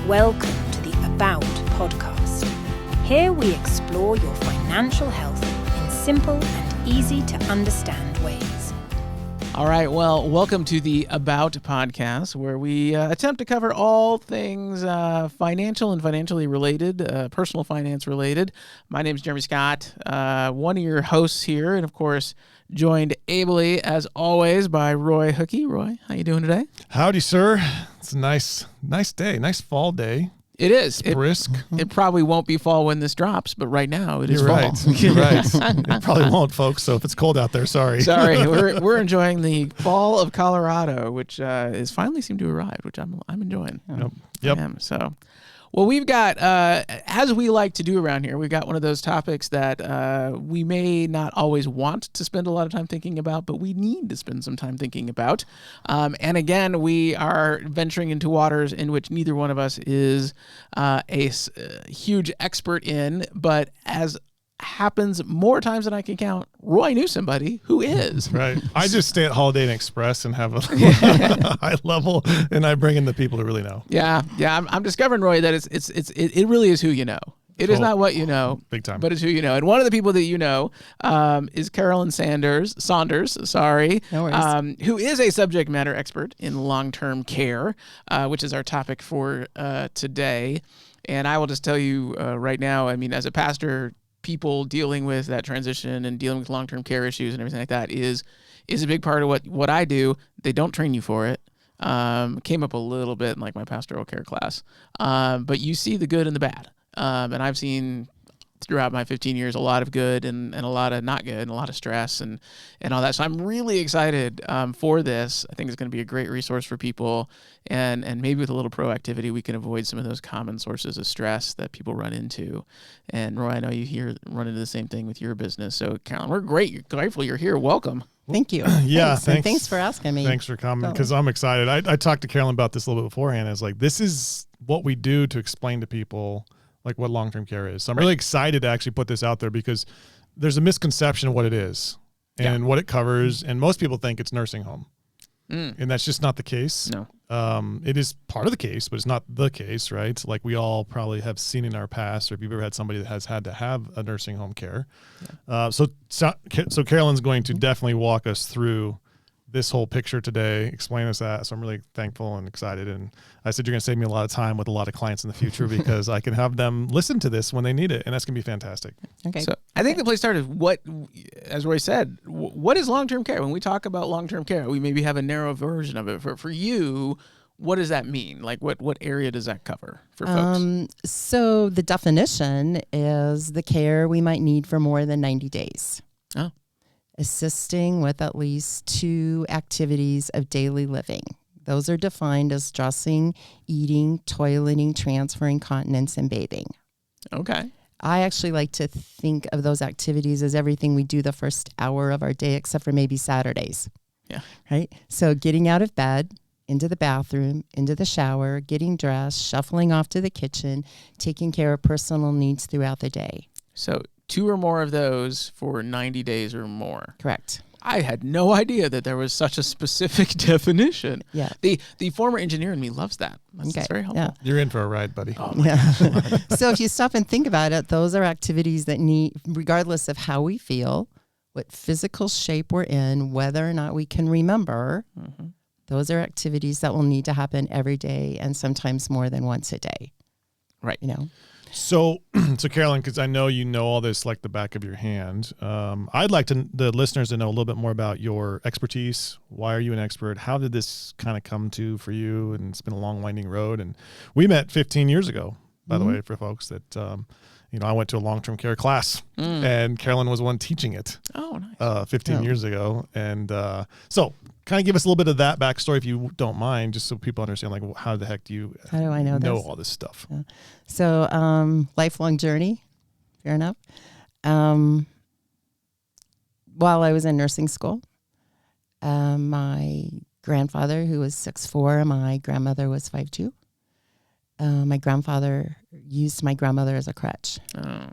Welcome to the About podcast. Here we explore your financial health in simple and easy to understand ways. All right, well, welcome to the About podcast, where we attempt to cover all things financial and financially related, personal finance related. My name is Jeremy Scott, one of your hosts here, and of course, joined ably, as always, by Roy Hookey. Roy, how you doing today? Howdy, sir. It's a nice day, nice fall day. It is. It's brisk. It probably won't be fall when this drops, but right now it is You're fall. right. You're right. It probably won't, folks. So if it's cold out there, sorry. Sorry, we're enjoying the fall of Colorado, which is finally seemed to arrive, which I'm enjoying. Yep. I am, so. Well, we've got, as we like to do around here, we've got one of those topics that we may not always want to spend a lot of time thinking about, but we need to spend some time thinking about. And again, we are venturing into waters in which neither one of us is a huge expert in, but as happens more times than I can count, Roy knew somebody who is. Right. I just stay at Holiday Inn Express and have a high level, and I bring in the people who really know. Yeah. I'm discovering, Roy, that it really is who you know. It is not what you know, big time, but it's who you know. And one of the people that you know is Carolyn Saunders, No worries. who is a subject matter expert in long-term care, which is our topic for today. And I will just tell you right now, I mean, as a pastor, people dealing with that transition and dealing with long-term care issues and everything like that is a big part of what I do. They don't train you for it. Came up a little bit in like my pastoral care class. But you see the good and the bad. And I've seen throughout my 15 years a lot of good and a lot of not good and a lot of stress and all that. So I'm really excited for this. I think it's going to be a great resource for people. And maybe with a little proactivity, we can avoid some of those common sources of stress that people run into. And Roy, I know you run into the same thing with your business. So Carolyn, we're grateful you're here. Welcome. Thank you. Yeah, thanks. And thanks for asking me. Thanks for coming, because I'm excited. I talked to Carolyn about this a little bit beforehand. It's like, this is what we do to explain to people like what long-term care is. So I'm really excited to actually put this out there, because there's a misconception of what it is and what it covers. And most people think it's nursing home. And that's just not the case. No. It is part of the case, but it's not the case, right? Like we all probably have seen in our past, or if you've ever had somebody that has had to have a nursing home care. So Carolyn's going to definitely walk us through this whole picture today, explain us that. So I'm really thankful and excited. And I said, you're going to save me a lot of time with a lot of clients in the future, because I can have them listen to this when they need it. And that's going to be fantastic. Okay. So I think the place to start is as Roy said, what is long-term care? When we talk about long-term care, we maybe have a narrow version of it. For you, what does that mean? Like what area does that cover for folks? So the definition is the care we might need for more than 90 days. Oh. Assisting with at least 2 activities of daily living. Those are defined as dressing, eating, toileting, transferring, continence, and bathing. Okay. I actually like to think of those activities as everything we do the first hour of our day, except for maybe Saturdays. Yeah. Right? So getting out of bed, into the bathroom, into the shower, getting dressed, shuffling off to the kitchen, taking care of personal needs throughout the day. So 2 or more of those for 90 days or more. Correct. I had no idea that there was such a specific definition. Yeah. The former engineer in me loves that. That's very helpful. Yeah. You're in for a ride, buddy. Oh, Yeah. So if you stop and think about it, those are activities that need, regardless of how we feel, what physical shape we're in, whether or not we can remember, those are activities that will need to happen every day, and sometimes more than once a day. Right. You know? So Carolyn, because I know you know all this like the back of your hand, I'd like the listeners to know a little bit more about your expertise. Why are you an expert? How did this kind of come to for you? And it's been a long, winding road. And we met 15 years ago, by the way, for folks that, I went to a long-term care class, and Carolyn was the one teaching it. Oh, nice. 15 years ago. And so kind of give us a little bit of that backstory, if you don't mind, just so people understand, like, how the heck do you How do I know this? all this stuff? Yeah. So lifelong journey, fair enough. While I was in nursing school, my grandfather, who was 6'4", my grandmother was 5'2". My grandfather used my grandmother as a crutch. Oh.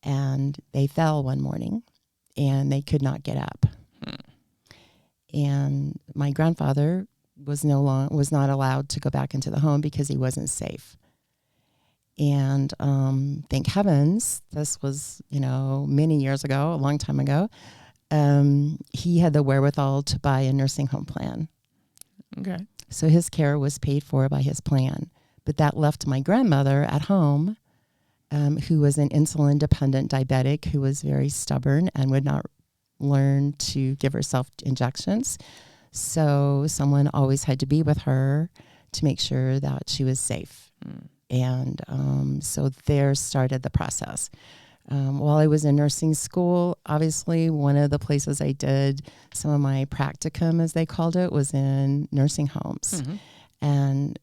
And they fell one morning, and they could not get up. And my grandfather was not allowed to go back into the home because he wasn't safe. And thank heavens, this was, many years ago, a long time ago. He had the wherewithal to buy a nursing home plan. Okay. So his care was paid for by his plan. But that left my grandmother at home, who was an insulin-dependent diabetic who was very stubborn and would not learn to give herself injections. So someone always had to be with her to make sure that she was safe. And so there started the process. While I was in nursing school, obviously one of the places I did some of my practicum, as they called it, was in nursing homes. And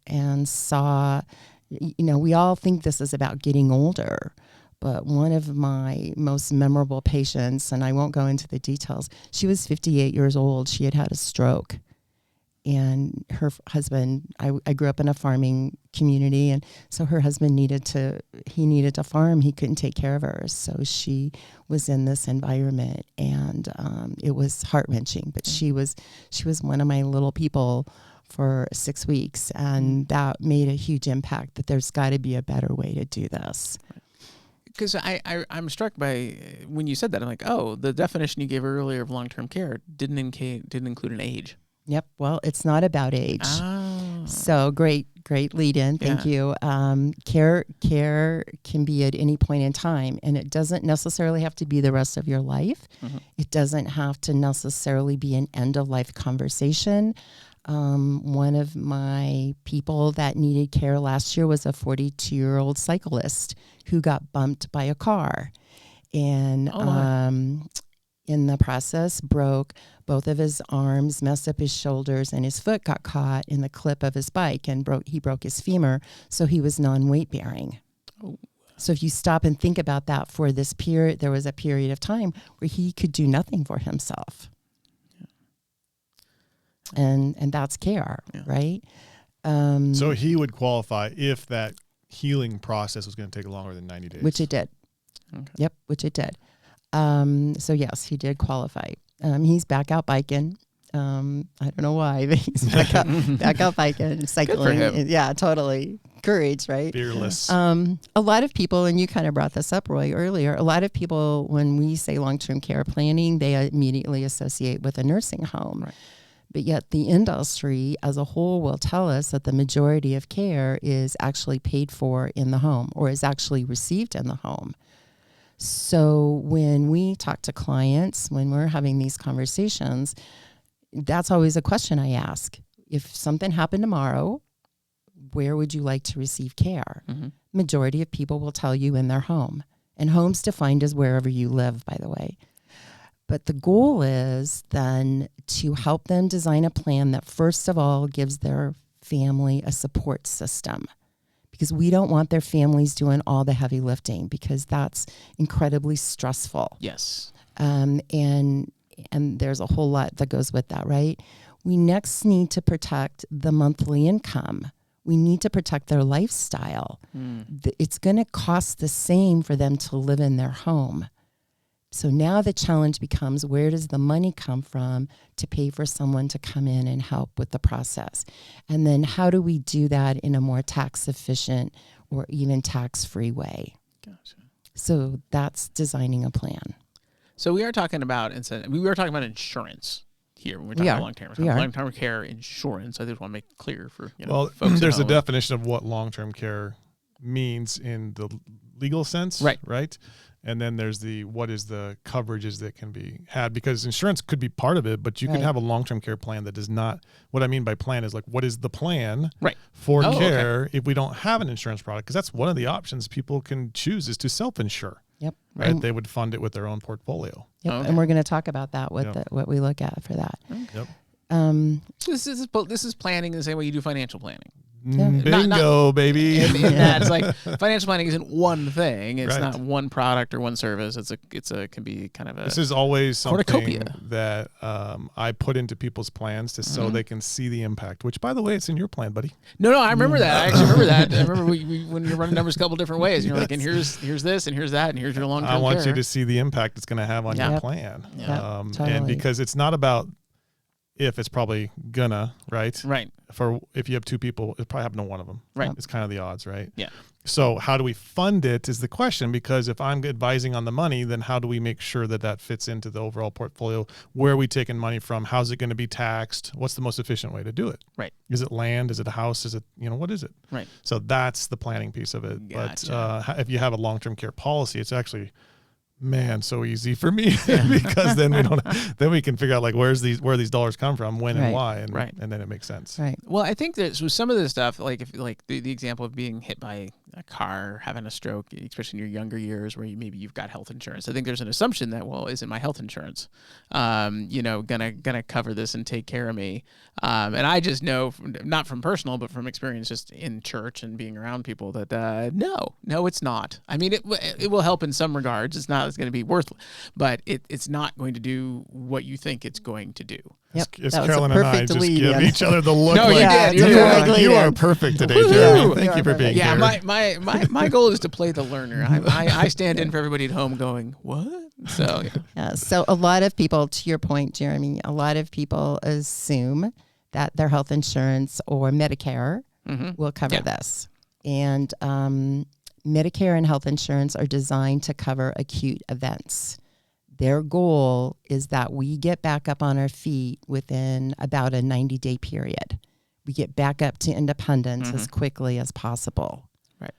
saw, we all think this is about getting older, but one of my most memorable patients, and I won't go into the details, she was 58 years old. She had had a stroke. And her husband, I grew up in a farming community, and so her husband needed to farm. He couldn't take care of her. So she was in this environment, and it was heart-wrenching. But she was one of my little people for 6 weeks, and that made a huge impact that there's got to be a better way to do this. Because I'm struck by when you said that, I'm like, oh, the definition you gave earlier of long-term care didn't include an age. Yep. Well, it's not about age. Oh. So great lead in. Thank you. Care can be at any point in time, and it doesn't necessarily have to be the rest of your life. It doesn't have to necessarily be an end of life conversation. One of my people that needed care last year was a 42-year-old cyclist who got bumped by a car, and in the process broke both of his arms, messed up his shoulders, and his foot got caught in the clip of his bike, and he broke his femur, so he was non-weight bearing. Oh. So if you stop and think about that, for this period, there was a period of time where he could do nothing for himself. And that's care, right? So he would qualify if that healing process was going to take longer than 90 days. Which it did. Okay. Yep, which it did. So yes, he did qualify. He's back out biking. I don't know why, but he's back out biking, cycling. Good for him. Yeah, totally. Courage, right? Fearless. A lot of people, and you kind of brought this up, Roy, earlier, a lot of people, when we say long-term care planning, they immediately associate with a nursing home. Right. But yet the industry as a whole will tell us that the majority of care is actually paid for in the home, or is actually received in the home. So when we talk to clients, when we're having these conversations, that's always a question I ask. If something happened tomorrow, where would you like to receive care? Majority of people will tell you in their home. And home's defined as wherever you live, by the way. But the goal is then to help them design a plan that first of all gives their family a support system. Because we don't want their families doing all the heavy lifting, because that's incredibly stressful. Yes. And there's a whole lot that goes with that, right? We next need to protect the monthly income. We need to protect their lifestyle. It's going to cost the same for them to live in their home. So now the challenge becomes, where does the money come from to pay for someone to come in and help with the process? And then how do we do that in a more tax efficient or even tax-free way? Gotcha. So that's designing a plan. So we are talking about insurance here when we're talking about long-term care insurance. I just want to make it clear for folks. There's a definition of what long-term care means in the legal sense, right? And then there's what is the coverages that can be had, because insurance could be part of it, but you can have a long-term care plan that does not. What I mean by plan is like, what is the plan for care if we don't have an insurance product? Because that's one of the options people can choose, is to self-insure. Yep. Right. They would fund it with their own portfolio. Yep. Okay. And we're going to talk about that, what we look at for that. Yep. So this is planning the same way you do financial planning. Yeah. Bingo, baby. It's like financial planning isn't one thing. It's not one product or one service. It can be kind of a. This is always something cornucopia that I put into people's plans so they can see the impact. Which, by the way, it's in your plan, buddy. No, I remember that. I actually remember that. I remember when you're running numbers a couple different ways. You're like, and here's this, and here's that, and here's your long-term care. I want you to see the impact it's going to have on your plan. Totally. And because it's not about. if, it's probably gonna, right? Right. For if you have two people, it probably happened to one of them. Right. It's kind of the odds, right? Yeah. So how do we fund it is the question, because if I'm advising on the money, then how do we make sure that that fits into the overall portfolio? Where are we taking money from? How's it going to be taxed? What's the most efficient way to do it? Right. Is it land? Is it a house? Is it, what is it? Right. So that's the planning piece of it. Gotcha. But if you have a long-term care policy, it's actually, man, so easy for me because then we can figure out like where these dollars come from, when and why, and then it makes sense. Right. Well, I think that so some of the stuff, like if like the example of being hit by a car, having a stroke, especially in your younger years where maybe you've got health insurance. I think there's an assumption that, well, isn't my health insurance, gonna cover this and take care of me? And I just know, not from personal, but from experience, just in church and being around people, that no, it's not. I mean, it will help in some regards. It's not. It's going to be worthless, but it's not going to do what you think it's going to do. Yep. As That was a Carolyn and I perfect just lead give in. each other the look. No, you like, did. You are perfect today, Woo-hoo. Jeremy. Thank you for being Yeah, here. my goal is to play the learner. I stand in for everybody at home going, what? So Yeah, so a lot of people, to your point, Jeremy, a lot of people assume that their health insurance or Medicare will cover this. And Medicare and health insurance are designed to cover acute events. Their goal is that we get back up on our feet within about a 90-day period. We get back up to independence as quickly as possible. Right.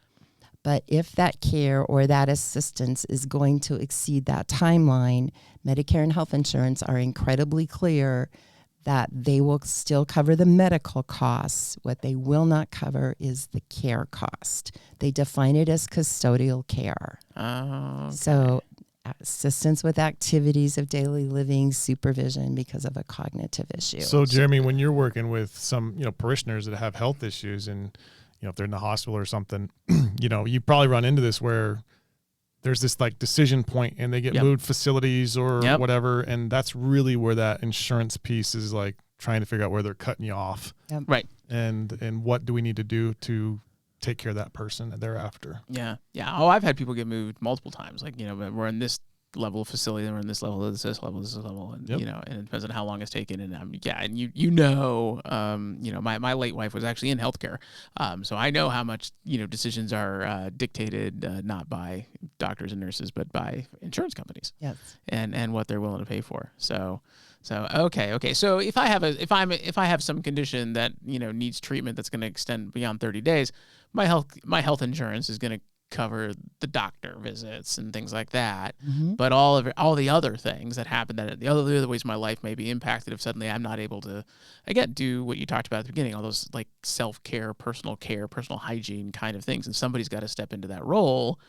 But if that care or that assistance is going to exceed that timeline, Medicare and health insurance are incredibly clear that they will still cover the medical costs. What they will not cover is the care cost. They define it as custodial care. Oh, okay. So assistance with activities of daily living, supervision because of a cognitive issue. So, Jeremy, when you're working with some, parishioners that have health issues, and if they're in the hospital or something, you probably run into this where there's this like decision point, and they get moved facilities or whatever, and that's really where that insurance piece is like trying to figure out where they're cutting you off, right? And what do we need to do to take care of that person thereafter? Yeah. Oh, I've had people get moved multiple times. Like, we're in this level of facility, and we're in this level, this level, and and it depends on how long it's taken. And my late wife was actually in healthcare, so I know how much decisions are dictated not by doctors and nurses, but by insurance companies. Yes. And what they're willing to pay for. So okay. So if I have some condition that needs treatment that's going to extend beyond 30 days, my health insurance is going to cover the doctor visits and things like that. But all the other things that happen, that the other ways my life may be impacted if suddenly I'm not able to, again, do what you talked about at the beginning, all those like self-care, personal hygiene kind of things, and somebody's got to step into that role.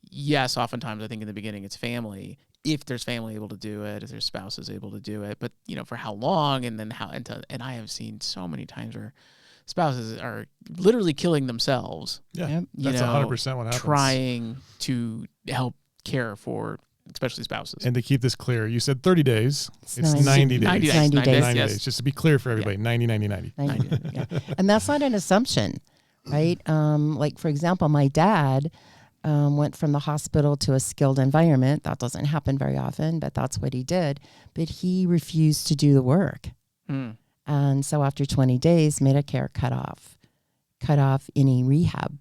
Yes, oftentimes I think in the beginning it's family. If there's family able to do it, if there's spouses able to do it, but for how long, and then how, and I have seen so many times where spouses are literally killing themselves. Yeah, that's 100% what happens. Trying to help care for, especially spouses. And to keep this clear, you said 30 days. It's 90 days. 90 days. 90 days. 90 days. Just to be clear for everybody, 90. 90. And that's not an assumption, right? Like, for example, my dad went from the hospital to a skilled environment. That doesn't happen very often, but that's what he did. But he refused to do the work. And so after 20 days, Medicare cut off any rehab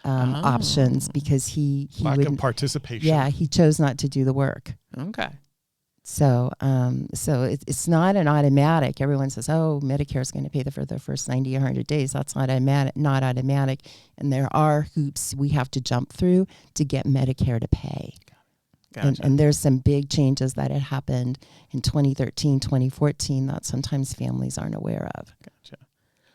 options because he lack wouldn't, of participation. Yeah, he chose not to do the work. Okay. So it's not an automatic. Everyone says, oh, Medicare is going to pay for the first 90 or 100 days. That's not automatic. And there are hoops we have to jump through to get Medicare to pay. Gotcha. And there's some big changes that had happened in 2013, 2014 that sometimes families aren't aware of. Gotcha.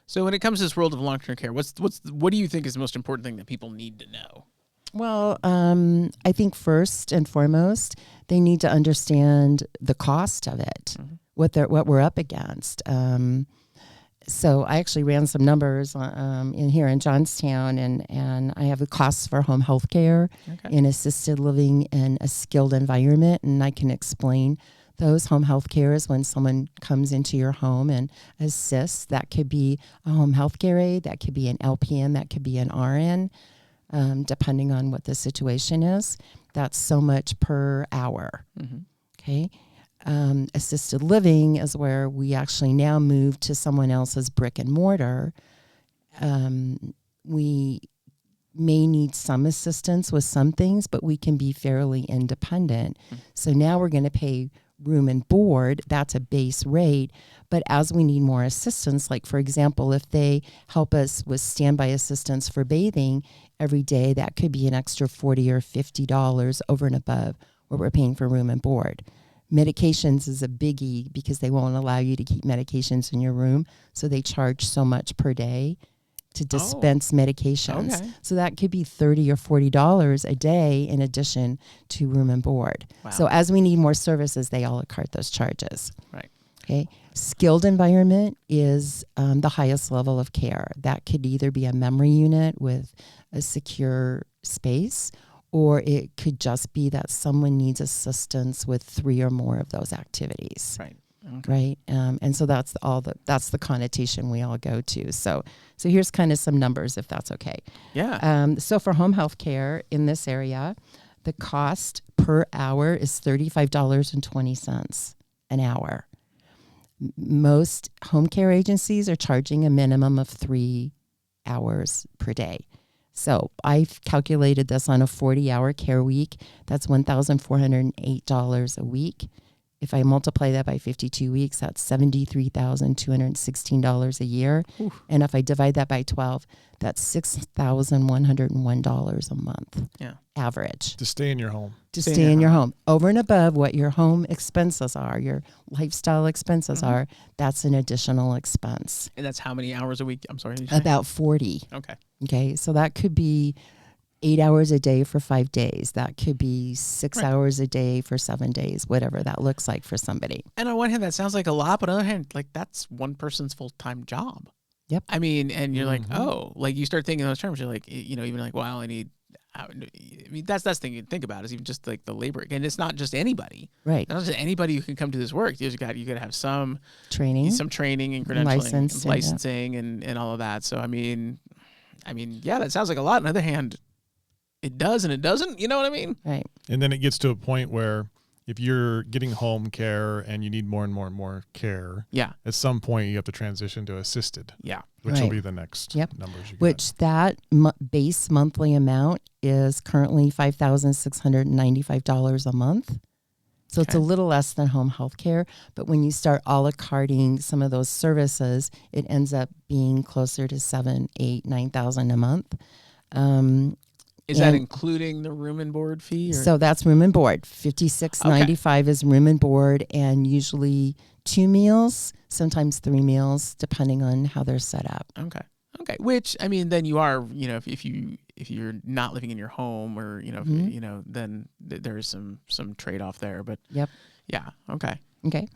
So when it comes to this world of long-term care, what do you think is the most important thing that people need to know? Well, I think first and foremost, they need to understand the cost of it, what we're up against. So I actually ran some numbers in here in Johnstown, and I have the costs for home health care in assisted living and a skilled environment, and I can explain those. Home health care is when someone comes into your home and assists. That could be a home health care aide, that could be an LPN, that could be an RN, depending on what the situation is. That's so much per hour. Okay. Assisted living is where we actually now move to someone else's brick and mortar. We may need some assistance with some things, but we can be fairly independent. So now we're going to pay room and board. That's a base rate. But as we need more assistance, like for example, if they help us with standby assistance for bathing every day, that could be an extra $40 or $50 over and above what we're paying for room and board. Medications is a biggie because they won't allow you to keep medications in your room. So they charge so much per day to dispense medications. Okay. So that could be $30 or $40 a day in addition to room and board. Wow. So as we need more services, they a la carte those charges. Right. Okay. Skilled environment is the highest level of care. That could either be a memory unit with a secure space, or it could just be that someone needs assistance with 3 or more of those activities. Right. Okay. Right. And so that's the connotation we all go to. So here's kind of some numbers, if that's okay. Yeah. So for home health care in this area, the cost per hour is $35.20 an hour. Most home care agencies are charging a minimum of 3 hours per day. So I've calculated this on a 40-hour care week. That's $1,408 a week. If I multiply that by 52 weeks, that's $73,216 a year. Oof. And if I divide that by 12, that's $6,101 a month. Yeah. Average. To stay in your home. To stay in your home. Over and above what your home expenses are, your lifestyle expenses are, that's an additional expense. And that's how many hours a week? I'm sorry. Did you say? About 40. Okay. Okay. So that could be 8 hours a day for 5 days. That could be 6 hours a day for 7 days, whatever that looks like for somebody. And on one hand, that sounds like a lot, but on the other hand, like that's one person's full-time job. Yep. I mean, and you're like, oh, like you start thinking in those terms, you're like, even like, well, I need, I mean, that's the thing you think about is even just like the labor. And it's not just anybody. Right. Not just anybody who can come to this work. You got to have some Training. and credentialing, licensing and all of that. So, I mean, yeah, that sounds like a lot. On the other hand, it does and it doesn't. You know what I mean? Right. And then it gets to a point where if you're getting home care and you need more and more and more care, Yeah. at some point you have to transition to assisted, Yeah. which will Right. be the next Yep. numbers you Which that base monthly amount is currently $5,695 a month. So it's a Okay. little less than home health care. But when you start a la carting some of those services, it ends up being closer to $7,000, $8,000, $9,000 a month. Is that including the room and board fee? Or? So that's room and board. $56.95 is room and board, and usually 2 meals, sometimes 3 meals, depending on how they're set up. Okay. Which, I mean, then you are, if you're not living in your home or, then there's some trade-off there. But Yep. yeah. Okay. Okay.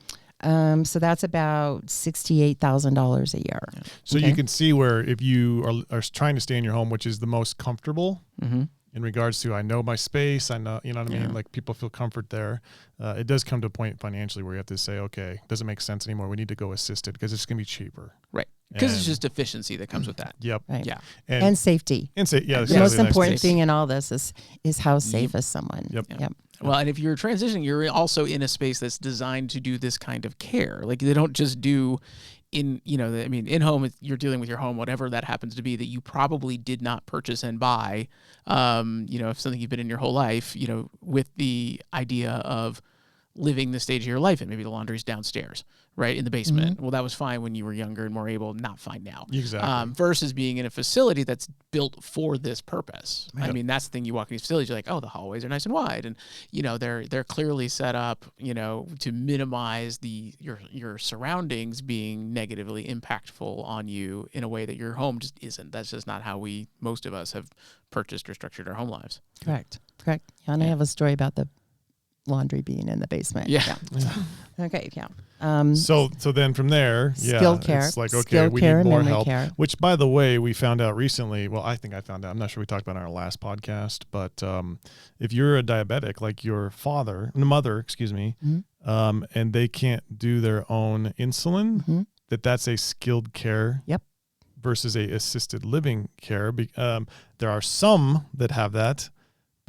So that's about $68,000 a year. Yeah. So Okay. you can see where if you are trying to stay in your home, which is the most comfortable Mm-hmm. in regards to I know my space, I know, you know what I mean? Yeah. Like people feel comfort there. It does come to a point financially where you have to say, okay, doesn't make sense anymore. We need to go assisted because it's going to be cheaper. Right. Because it's And- just efficiency that comes with that. Yep. Right. Yeah. And safety. yeah, The exactly, most nice important thing. thing in all this is how safe is someone. Yep. Yep. Well, and if you're transitioning, you're also in a space that's designed to do this kind of care. Like they don't just do in home, you're dealing with your home, whatever that happens to be, that you probably did not purchase and buy, if something you've been in your whole life, with the idea of living the stage of your life and maybe the laundry's downstairs, right, in the basement. Mm-hmm. Well, that was fine when you were younger and more able, not fine now. Exactly. Versus being in a facility that's built for this purpose. I Yep. mean, that's the thing. You walk in these facilities, you're like, oh, the hallways are nice and wide, and they're clearly set up, to minimize your surroundings being negatively impactful on you in a way that your home just isn't. That's just not how most of us have purchased or structured our home lives. Correct. Yeah, and I have a story about the laundry being in the basement. Yeah. Okay. Yeah. So then from there, Skilled care. it's like, okay, Skilled we care need and more memory help. care. Which, by the way, we found out recently. Well, I think I found out. I'm not sure we talked about it on our last podcast, but if you're a diabetic, like your mother, and they can't do their own insulin, that's a skilled care. Yep. Versus a assisted living care. There are some that have that,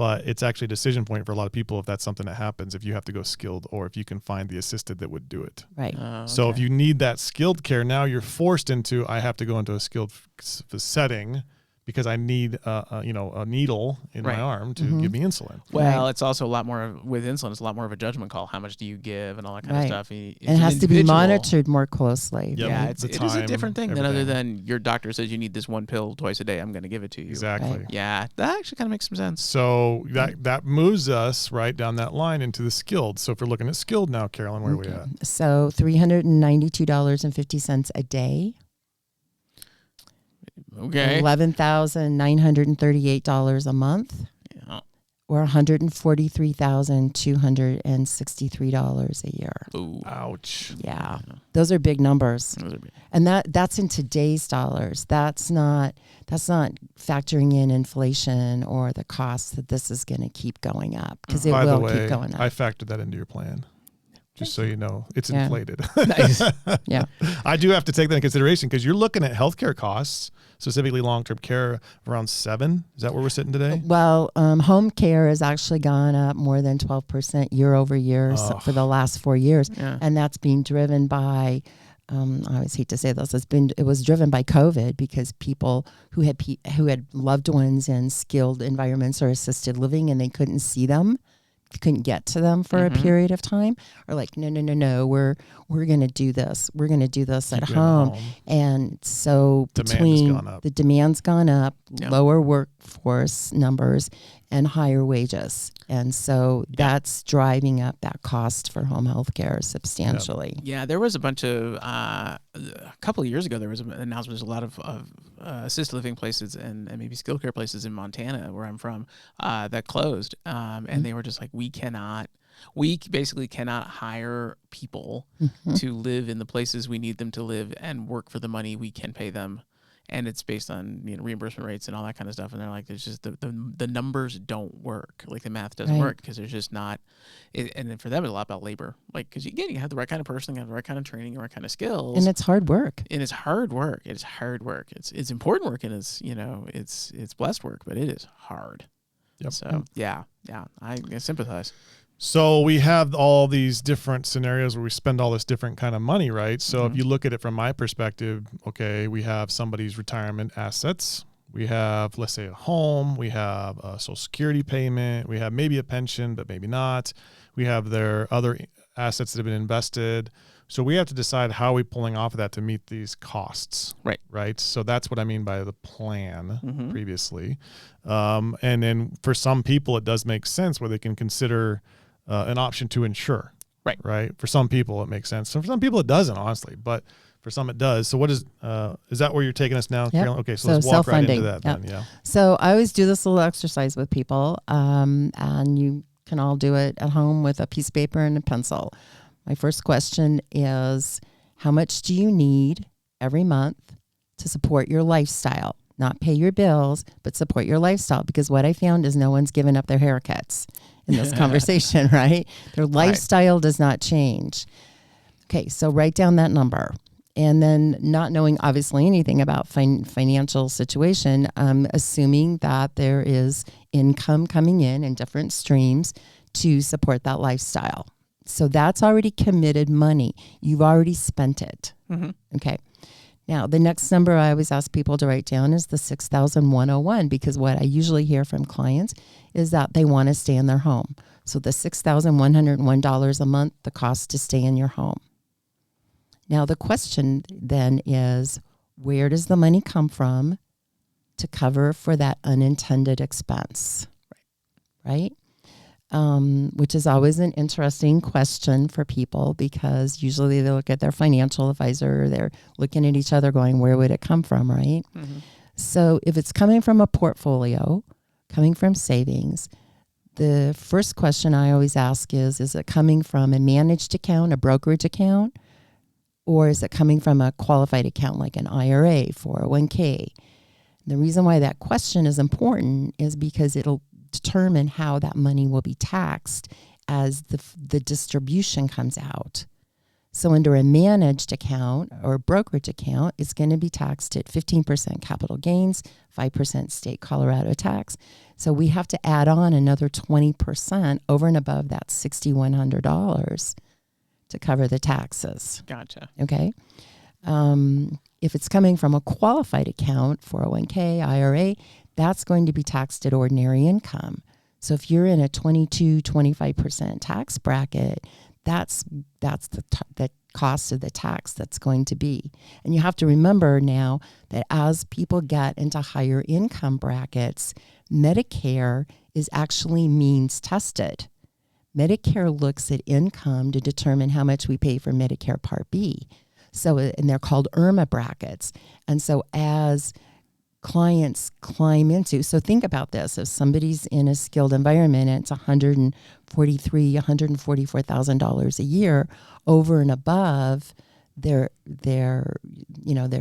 but it's actually a decision point for a lot of people if that's something that happens, if you have to go skilled or if you can find the assisted that would do it. Right. So if you need that skilled care, now you're forced into, I have to go into a skilled setting because I need a needle in my arm to give me insulin. Well, it's also a lot more with insulin. It's a lot more of a judgment call. How much do you give and all that kind of stuff. And it has to be monitored more closely. Yep. Yeah, it is a different thing than other than your doctor says you need this one pill twice a day. I'm going to give it to you. Exactly. Right. Yeah, that actually kind of makes some sense. So that moves us right down that line into the skilled. So if we're looking at skilled now, Carolyn, where are we at? So $392.50 a day. Okay. $11,938 a month, or $143,263 a year. Ooh. Ouch. Yeah, those are big numbers, and that's in today's dollars. That's not factoring in inflation or the cost that this is going to keep going up, because it will keep going up. I factored that into your plan. Just so you know, it's inflated. Nice. Yeah. I do have to take that into consideration because you're looking at healthcare costs, specifically long-term care, around 7%. Is that where we're sitting today? Well, home care has actually gone up more than 12% year over year for the last 4 years. Yeah. And that's being driven by, I always hate to say this, it was driven by COVID, because people who had loved ones in skilled environments or assisted living and they couldn't see them, couldn't get to them for a period of time, or like, no, we're going to do this. We're going to do this at home. And so the demand's gone up, lower workforce numbers and higher wages. And so that's driving up that cost for home health care substantially. Yeah, there was a bunch of, a couple of years ago, there was an announcement. There's a lot of assisted living places and maybe skilled care places in Montana, where I'm from, that closed. And they were just like, we basically cannot hire people to live in the places we need them to live and work for the money we can pay them. And it's based on reimbursement rates and all that kind of stuff. And they're like, there's just the numbers don't work. Like the math doesn't work because there's just not. And then for them, it's a lot about labor. Like, because you have the right kind of person, you have the right kind of training, the right kind of skills. And it's hard work. It's hard work. It's important work, and it's blessed work, but it is hard. Yep. So yeah, I sympathize. So we have all these different scenarios where we spend all this different kind of money, right? So if you look at it from my perspective, okay, we have somebody's retirement assets. We have, let's say, a home. We have a Social Security payment. We have maybe a pension, but maybe not. We have their other assets that have been invested. So we have to decide how are we pulling off of that to meet these costs. Right. So that's what I mean by the plan previously. And then for some people, it does make sense where they can consider an option to insure. Right. For some people, it makes sense. So for some people, it doesn't, honestly. But for some, it does. So what is that where you're taking us now, Carolyn? Okay, so let's walk right into that then. Yeah. So I always do this little exercise with people, and you can all do it at home with a piece of paper and a pencil. My first question is, how much do you need every month to support your lifestyle? Not pay your bills, but support your lifestyle. Because what I found is no one's given up their haircuts in this conversation, right? Their lifestyle does not change. Okay, so write down that number. And then, not knowing obviously anything about financial situation, assuming that there is income coming in different streams to support that lifestyle. So that's already committed money. You've already spent it. Okay. Now, the next number I always ask people to write down is the $6,101, because what I usually hear from clients is that they want to stay in their home. So the $6,101 a month, the cost to stay in your home. Now, the question then is, where does the money come from to cover for that unintended expense? Right? Which is always an interesting question for people, because usually they look at their financial advisor, they're looking at each other going, where would it come from, right? So if it's coming from a portfolio, coming from savings, the first question I always ask is it coming from a managed account, a brokerage account, or is it coming from a qualified account like an IRA, 401k? The reason why that question is important is because it'll determine how that money will be taxed as the distribution comes out. So under a managed account or brokerage account, it's going to be taxed at 15% capital gains, 5% state Colorado tax. So we have to add on another 20% over and above that $6,100 to cover the taxes. Gotcha. Okay. If it's coming from a qualified account, 401k, IRA, that's going to be taxed at ordinary income. So if you're in a 25% tax bracket, that's the cost of the tax that's going to be. And you have to remember now that as people get into higher income brackets, Medicare is actually means tested. Medicare looks at income to determine how much we pay for Medicare Part B. So, and they're called IRMA brackets. And so as clients climb into, so think about this, if somebody's in a skilled environment and it's $144,000 a year over and above their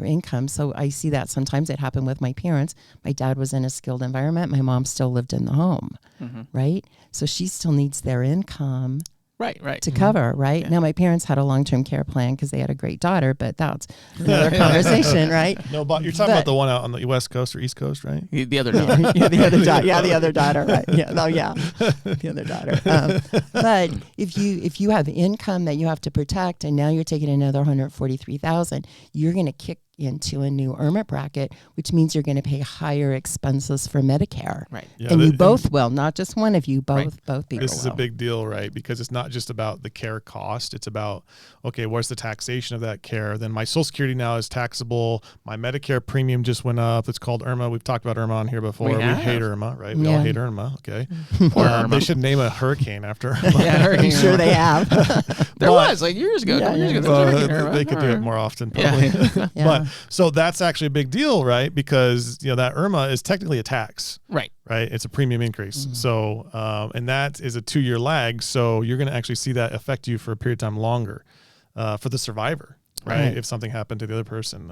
income. So I see that sometimes. It happened with my parents. My dad was in a skilled environment. My mom still lived in the home, right? So she still needs their income right to cover, right? Yeah. Now, my parents had a long-term care plan because they had a great daughter, but that's another conversation, right? No, but you're talking about the one out on the West Coast or East Coast, right? The other daughter. The other daughter. Yeah, the other daughter, right? Yeah, the other daughter. But if you have income that you have to protect, and now you're taking another $143,000, you're going to kick into a new IRMA bracket, which means you're going to pay higher expenses for Medicare. Right. Yeah, and you both will, not just one of you, both people This is a will. big deal, right? Because it's not just about the care cost. It's about, okay, where's the taxation of that care? Then my Social Security now is taxable. My Medicare premium just went up. It's called IRMA. We've talked about IRMA on here before. We hate IRMA, right? We all hate IRMA. Okay. Poor IRMA. They should name a hurricane after IRMA. Yeah, I'm sure they have. There was like years ago. Yeah, Years ago, Well, there was a hurricane IRMA. they could do it more often, probably. Yeah. Yeah. But so that's actually a big deal, right? Because that IRMA is technically a tax, Right. right? It's a premium increase. So, and that is a 2-year lag. So you're going to actually see that affect you for a period of time longer for the survivor, right? If something happened to the other person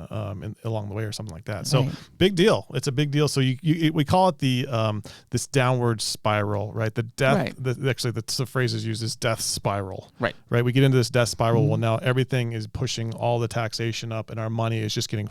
along the way or something like that. So big deal. It's a big deal. So we call it the this downward spiral, right? The death. Actually, the phrase is used as death spiral. Right. Right. We get into this death spiral. Well, now everything is pushing all the taxation up, and our money is just getting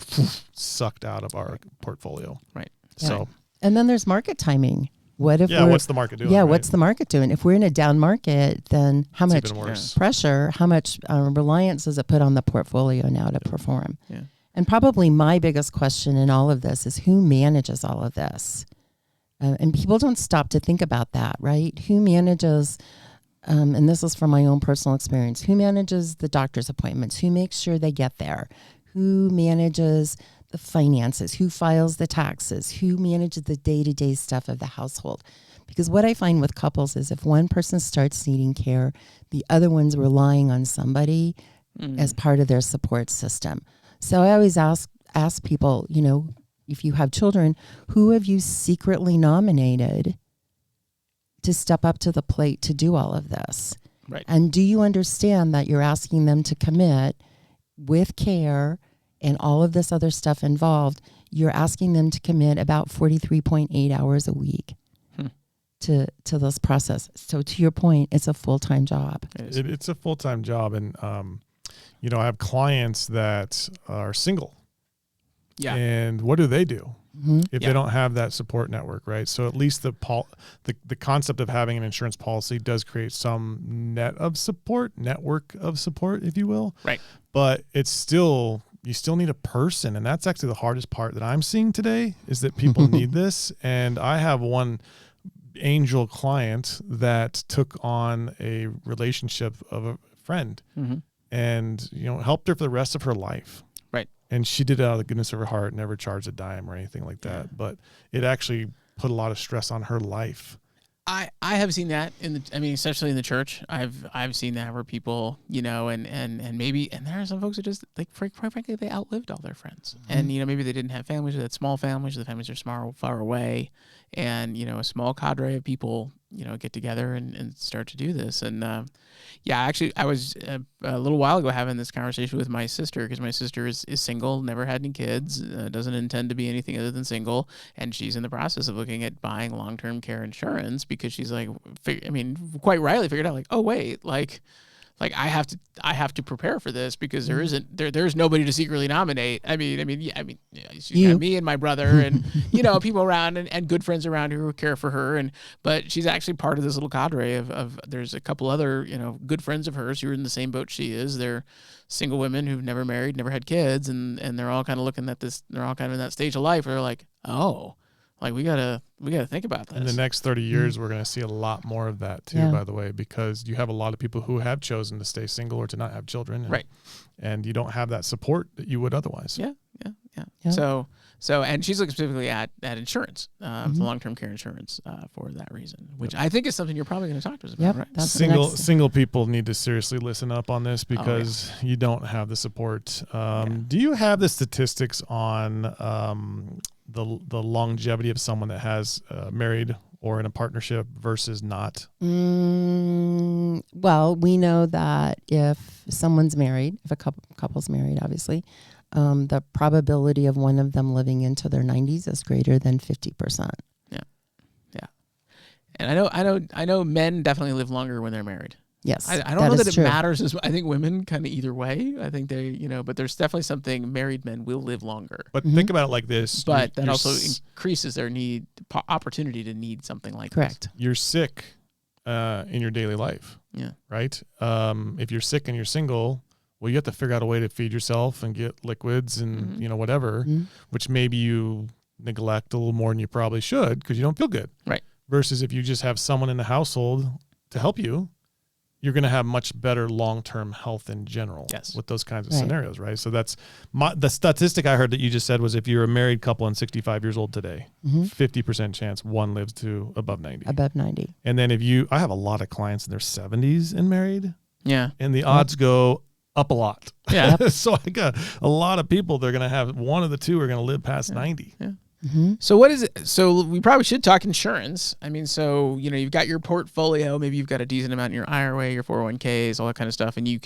sucked out of our portfolio. Right. So. And then there's market timing. What if what's the market doing? Yeah, right? what's the market doing? If we're in a down market, then how It's much even worse. pressure, how much reliance does it put on the portfolio now to perform? Yeah. And probably my biggest question in all of this is who manages all of this? And people don't stop to think about that, right? Who manages, and this is from my own personal experience, who manages the doctor's appointments? Who makes sure they get there? Who manages the finances? Who files the taxes? Who manages the day-to-day stuff of the household? Because what I find with couples is if one person starts needing care, the other one's relying on somebody as part of their support system. So I always ask people, if you have children, who have you secretly nominated to step up to the plate to do all of this? Right. And do you understand that you're asking them to commit with care and all of this other stuff involved? You're asking them to commit about 43.8 hours a week to this process. So to your point, it's a full-time job. It's a full-time job. And, I have clients that are single. Yeah. And what do they do if they don't have that support network, right? So at least the concept of having an insurance policy does create some network of support, if you will. Right. But it's you still need a person. And that's actually the hardest part that I'm seeing today is that people need this. And I have one angel client that took on a relationship of a friend and, helped her for the rest of her life. Right. And she did it out of the goodness of her heart, never charged a dime or anything like that. But it actually put a lot of stress on her life. I have seen that especially in the church. I've seen that where people, and maybe, and there are some folks who just like, quite frankly, they outlived all their friends, and maybe they didn't have families, or that small families, or the families are small, far away, and a small cadre of people, get together and start to do this. And actually, I was a little while ago having this conversation with my sister, because my sister is single, never had any kids, doesn't intend to be anything other than single, and she's in the process of looking at buying long-term care insurance because she's like, quite rightly figured out like, oh wait, like like I have to prepare for this because there's nobody to secretly nominate. I mean, she's got me and my brother and people around and good friends around who care for her, but she's actually part of this little cadre of there's a couple other good friends of hers who are in the same boat she is. They're single women who've never married, never had kids, and they're all kind of looking at this. They're all kind of in that stage of life where they're like, oh. Like we gotta think about this. In the next 30 years, we're gonna see a lot more of that too. By the way, because you have a lot of people who have chosen to stay single or to not have children, and, right? And you don't have that support that you would otherwise. Yeah. So, and she's looking specifically at insurance, long-term care insurance, for that reason, which I think is something you're probably going to talk to us about, right? Single people need to seriously listen up on this because you don't have the support. Do you have the statistics on the longevity of someone that has married or in a partnership versus not? Well, we know that if someone's married, if a couple's married, obviously, the probability of one of them living into their 90s is greater than 50%. Yeah. And I know men definitely live longer when they're married. Yes. I don't know that it matters. I think women kind of either way. I think they, but there's definitely something married men will live longer. But think about it like this. But that also increases their opportunity to need something like Correct. You're sick in your daily life. Yeah. Right? If you're sick and you're single, well, you have to figure out a way to feed yourself and get liquids and, whatever, which maybe you neglect a little more than you probably should because you don't feel good. Right. Versus if you just have someone in the household to help you, you're going to have much better long-term health in general with those kinds of scenarios, right? So that's the statistic I heard that you just said was if you're a married couple and 65 years old today, 50% chance one lives to above 90. Above 90. And then I have a lot of clients in their 70s and married. Yeah. And the odds go up a lot. Yeah. So I got a lot of people, they're going to have one of the two are going to live past 90. Yeah. So what is it? So we probably should talk insurance. I mean, so, you've got your portfolio, maybe you've got a decent amount in your IRA, your 401ks, all that kind of stuff. And you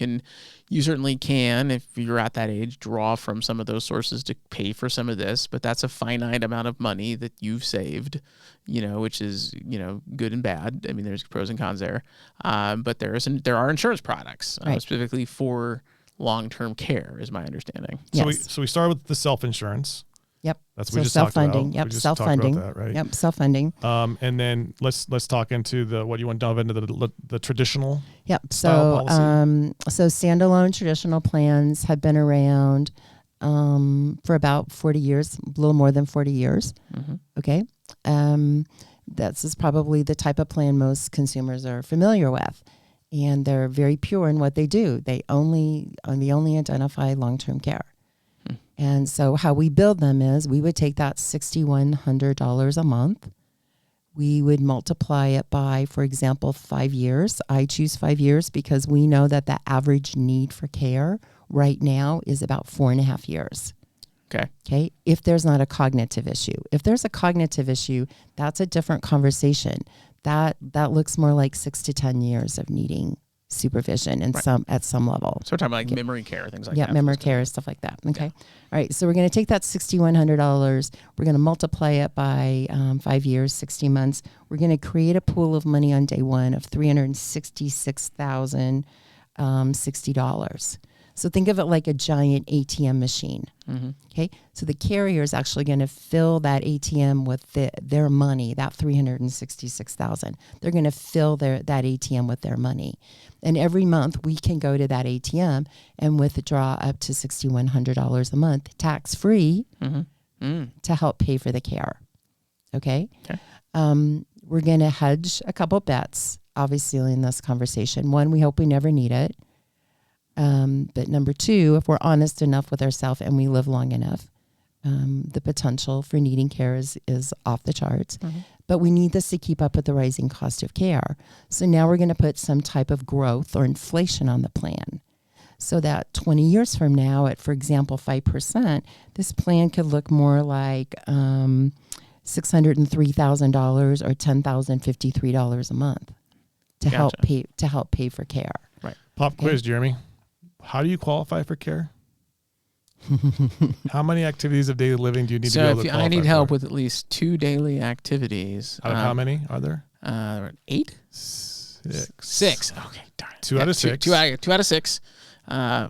certainly can, if you're at that age, draw from some of those sources to pay for some of this, but that's a finite amount of money that you've saved, which is, good and bad. I mean, there's pros and cons there. But there are insurance products specifically for long-term care is my understanding. So we started with the self-insurance. Yep. That's what we just talked about. Yep. Self-funding. That, right? Yep. Self-funding. And then let's talk into what you want to dive into the traditional. Yep. So standalone traditional plans have been around for about 40 years, a little more than 40 years. Okay. This is probably the type of plan most consumers are familiar with. And they're very pure in what they do. They only identify long-term care. And so how we build them is we would take that $6,100 a month. We would multiply it by, for example, 5 years. I choose 5 years because we know that the average need for care right now is about 4.5 years. Okay. If there's not a cognitive issue. If there's a cognitive issue, that's a different conversation. That looks more like 6 to 10 years of needing supervision and at some level. So we're talking about like memory care, things like that. Yeah, memory care, stuff like that. Okay. Yeah. All right. So we're going to take that $6,100. We're going to multiply it by 5 years, 60 months. We're going to create a pool of money on day one of $366,060. So think of it like a giant ATM machine. Okay. So the carrier is actually going to fill that ATM with their money, that $366,000. They're going to fill that ATM with their money. And every month we can go to that ATM and withdraw up to $6,100 a month, tax-free, to help pay for the care. Okay. We're going to hedge a couple bets, obviously, in this conversation. One, we hope we never need it. But number two, if we're honest enough with ourselves and we live long enough, the potential for needing care is off the charts. But we need this to keep up with the rising cost of care. So now we're going to put some type of growth or inflation on the plan. So that 20 years from now at, for example, 5%, this plan could look more like $603,000 or $10,053 a month to help pay for care. Right. Pop quiz, Jeremy. How do you qualify for care? How many activities of daily living do you need to be able to qualify I need help for? with at least 2 daily activities. Out of how many are there? 8. Six. Okay, darn it. Two out of six. Two out of six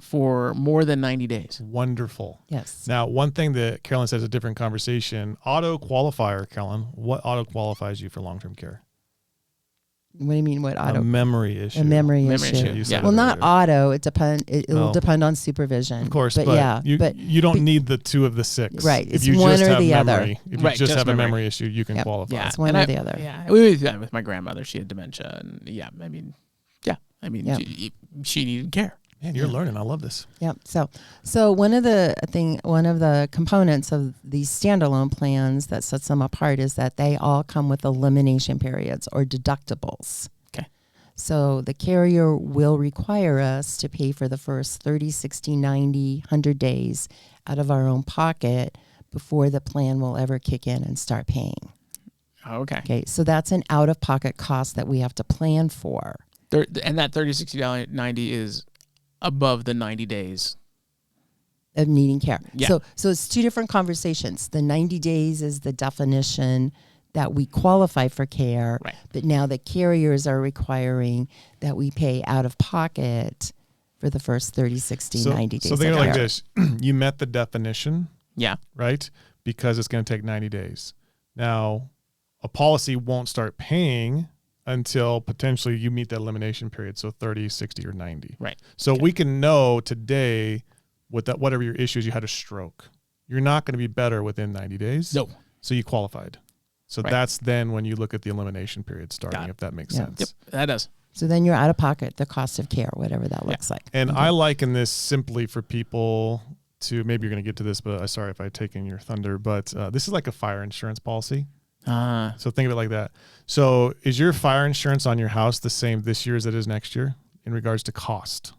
for more than 90 days. Wonderful. Yes. Now, one thing that Carolyn says, a different conversation, auto qualifier, Carolyn, what auto qualifies you for long-term care? What do you mean? What auto? A memory issue. A memory Memory issue. issue. You said Well, it not earlier. auto. It'll Well, depend on supervision. Of course, but but yeah, you don't but- need the 2 of the 6. Right, If it's you one just or have the other. memory, if you Right, just just have a memory. memory issue, you can Yep. qualify. Yeah, It's one and or the other. Yeah, we did that with my grandmother. She had dementia, and Yeah. she needed care. Man, you're learning. I love this. Yep. So one of the components of these standalone plans that sets them apart is that they all come with elimination periods or deductibles. Okay. So the carrier will require us to pay for the first 30, 60, 90, 100 days out of our own pocket before the plan will ever kick in and start paying. Okay. Okay. So that's an out-of-pocket cost that we have to plan for. And that $30, $60, $90 is above the 90 days. Of needing care. Yeah. So it's two different conversations. The 90 days is the definition that we qualify for care, Right. but now the carriers are requiring that we pay out of pocket for the first 30, 60, 90 days. So think of of it like care. this. You met the definition, Yeah. right? Because it's going to take 90 days. Now, a policy won't start paying until potentially you meet the elimination period, so 30, 60, or 90. Right. So we can know today with that, whatever your issue is, you had a stroke. You're not going to be better within 90 days. No. So you qualified. So Right. that's then when you look at the elimination period starting, Got it. if that makes Yeah. sense. Yep. That does. So then you're out of pocket the cost of care, whatever that looks like. And I liken this simply for people to, maybe you're going to get to this, but sorry if I've taken your thunder, but this is like a fire insurance policy. So think of it like that. So is your fire insurance on your house the same this year as it is next year in regards to cost?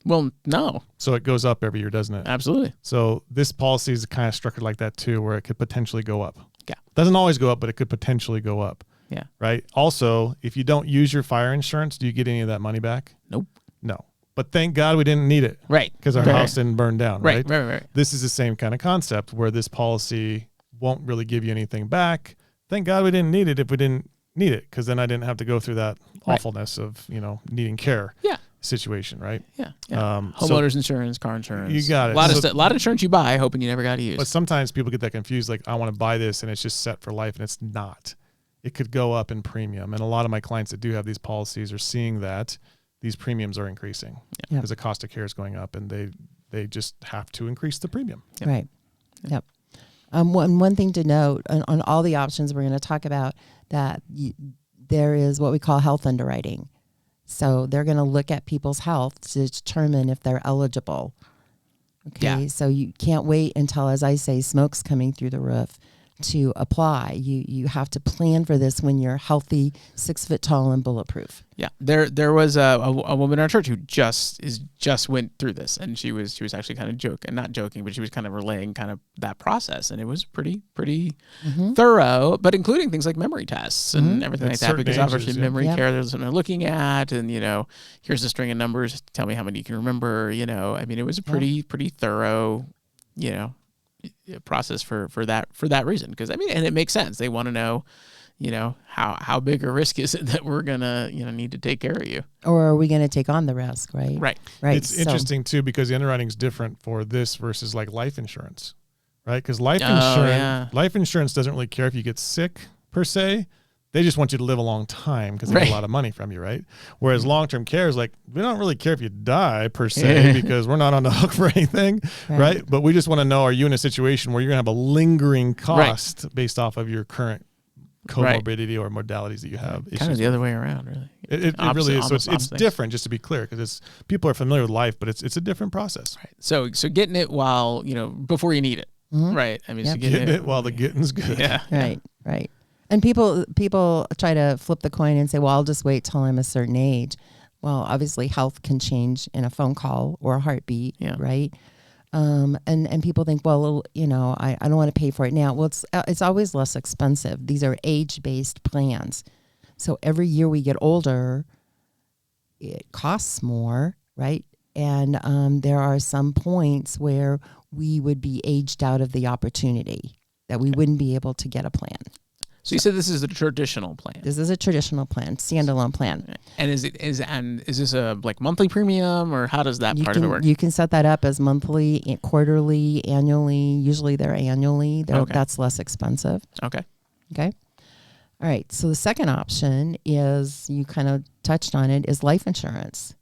Well, no, So it goes up every year, doesn't it? absolutely. So this policy is kind of structured like that too, where it could potentially go up. Yeah. Doesn't always go up, but it could potentially go up. Yeah. Right. Also, if you don't use your fire insurance, do you get any of that money back? Nope. No. But thank God we didn't need it Right. because our Right. house didn't burn down. Right? Right. This is the same kind of concept where this policy won't really give you anything back. Thank God we didn't need it if we didn't need it, because then I didn't have to go through that Right. awfulness of, needing care Yeah. situation. Right. Yeah. So Homeowners insurance, car insurance. You got it. A lot So- of lot of insurance you buy, hoping you never got to use. But sometimes people get that confused, like I want to buy this and it's just set for life, and it's not. It could go up in premium. And a lot of my clients that do have these policies are seeing that these premiums are increasing Yeah. because the cost of care is going up, and they just have to increase the premium. Yep. Right. Yep. One thing to note on all the options we're going to talk about, that there is what we call health underwriting. So they're going to look at people's health to determine if they're eligible. Okay. Yeah. So you can't wait until, as I say, smoke's coming through the roof to apply. You have to plan for this when you're healthy, 6 foot tall, and bulletproof. Yeah, there was a woman in our church who just went through this, and she was actually kind of not joking, but she was kind of relaying kind of that process, and it was pretty thorough, but including things like memory tests and everything At like that, certain because ages, obviously yeah. memory Yep. care, there's something they're looking at, and here's a string of numbers, tell me how many you can remember. I mean, it was a pretty thorough, process for that reason, because I mean, and it makes sense. They want to know, how big a risk is it that we're gonna need to take care of you, Or are we going to take on the risk, right? right? Right. It's So- interesting too, because the underwriting is different for this versus like life insurance, right? Because life yeah. insurance doesn't really care if you get sick per se. They just want you to live a long time because they get Right. a lot of money from you, right? Whereas long-term care is like, we don't really care if you die per se because we're not on the hook for anything, right? But we just want to know, are you in a situation where you're going to have a lingering cost based off of your current comorbidity or modalities that you have? Kind of the other way around, really. It Opposite- really is. So almost it's opposite things. different, just to be clear, because people are familiar with life, but it's a different process. Right. So getting it while before you need it, right? I mean, so Yep. Getting it while the getting's good. Yeah. Right. And people try to flip the coin and say, well, I'll just wait till I'm a certain age. Well, obviously health can change in a phone call or a heartbeat, Yeah. right? And people think, well, I don't want to pay for it now. Well, it's always less expensive. These are age-based plans. So every year we get older, it costs more, right? And there are some points where we would be aged out of the opportunity that we wouldn't be able to get a plan. So you said this is a traditional plan. This is a traditional plan, standalone plan. And is this a like monthly premium, or how does that part of it work? You can set that up as monthly, quarterly, annually. Usually they're annually. Okay. That's less expensive. Okay. Okay. All right. So the second option is, you kind of touched on it, is life insurance.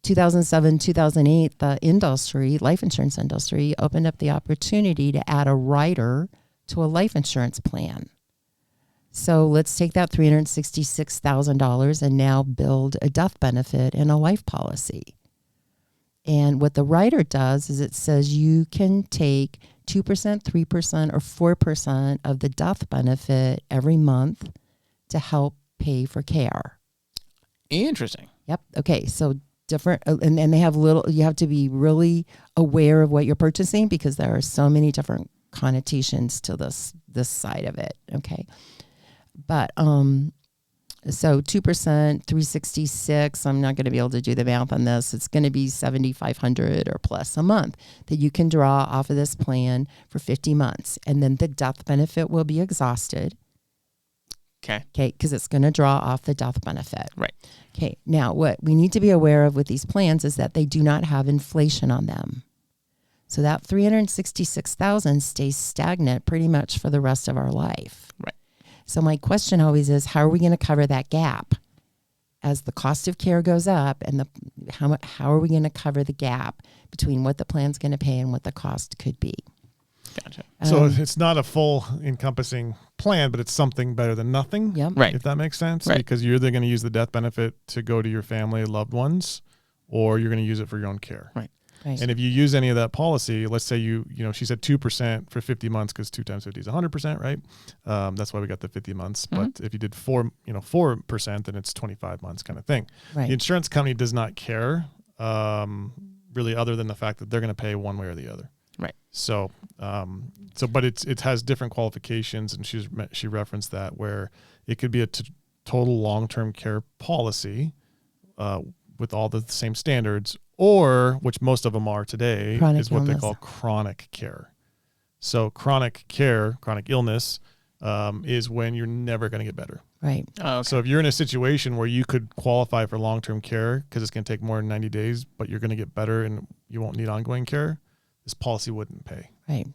2007, 2008, the life insurance industry opened up the opportunity to add a rider to a life insurance plan. So let's take that $366,000 and now build a death benefit in a life policy. And what the rider does is it says you can take 2%, 3%, or 4% of the death benefit every month to help pay for care. Interesting. Yep. Okay. So different, and they have you have to be really aware of what you're purchasing, because there are so many different connotations to this side of it. Okay. But, so 2%, 366, I'm not going to be able to do the math on this. It's going to be $7,500 or plus a month that you can draw off of this plan for 50 months. And then the death benefit will be exhausted. Okay. Okay. Because it's going to draw off the death benefit. Right. Okay. Now, what we need to be aware of with these plans is that they do not have inflation on them. So that $366,000 stays stagnant pretty much for the rest of our life. Right. So my question always is, how are we going to cover that gap as the cost of care goes up, and how are we going to cover the gap between what the plan's going to pay and what the cost could be? Gotcha. So it's not a full encompassing plan, but it's something better than nothing. Yep. Right. If that makes sense. Right. Because you're either going to use the death benefit to go to your family, loved ones, or you're going to use it for your own care. Right. Right. And if you use any of that policy, let's say she said 2% for 50 months, because 2 times 50 is 100%, right? That's why we got the 50 months. But if you did 4%, then it's 25 months kind of thing. Right. The insurance company does not care, really, other than the fact that they're going to pay one way or the other. Right. So, but it has different qualifications, and she referenced that, where it could be a total long-term care policy with all the same standards, or, which most of them are today, Chronic is what illness. they call chronic care. So chronic care, chronic illness, is when you're never going to get better. Right. Oh, okay. So if you're in a situation where you could qualify for long-term care because it's going to take more than 90 days, but you're going to get better and you won't need ongoing care, this policy wouldn't pay. Right.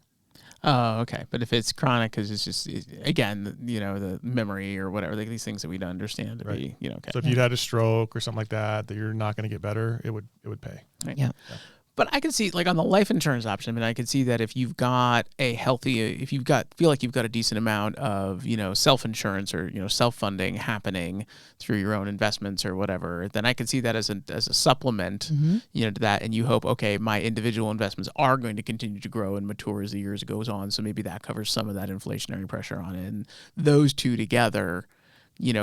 Oh, okay. But if it's chronic, because it's just, again, the memory or whatever, like these things that we don't understand to Right. be, okay. So if you'd had a stroke or something like that you're not going to get better, it would pay. Right. Yeah. But I could see, like on the life insurance option, I could see that if you've got feel like you've got a decent amount of, self-insurance or, self-funding happening through your own investments or whatever, then I could see that as a supplement, to that. And you hope, okay, my individual investments are going to continue to grow and mature as the years goes on. So maybe that covers some of that inflationary pressure on it. And those two together,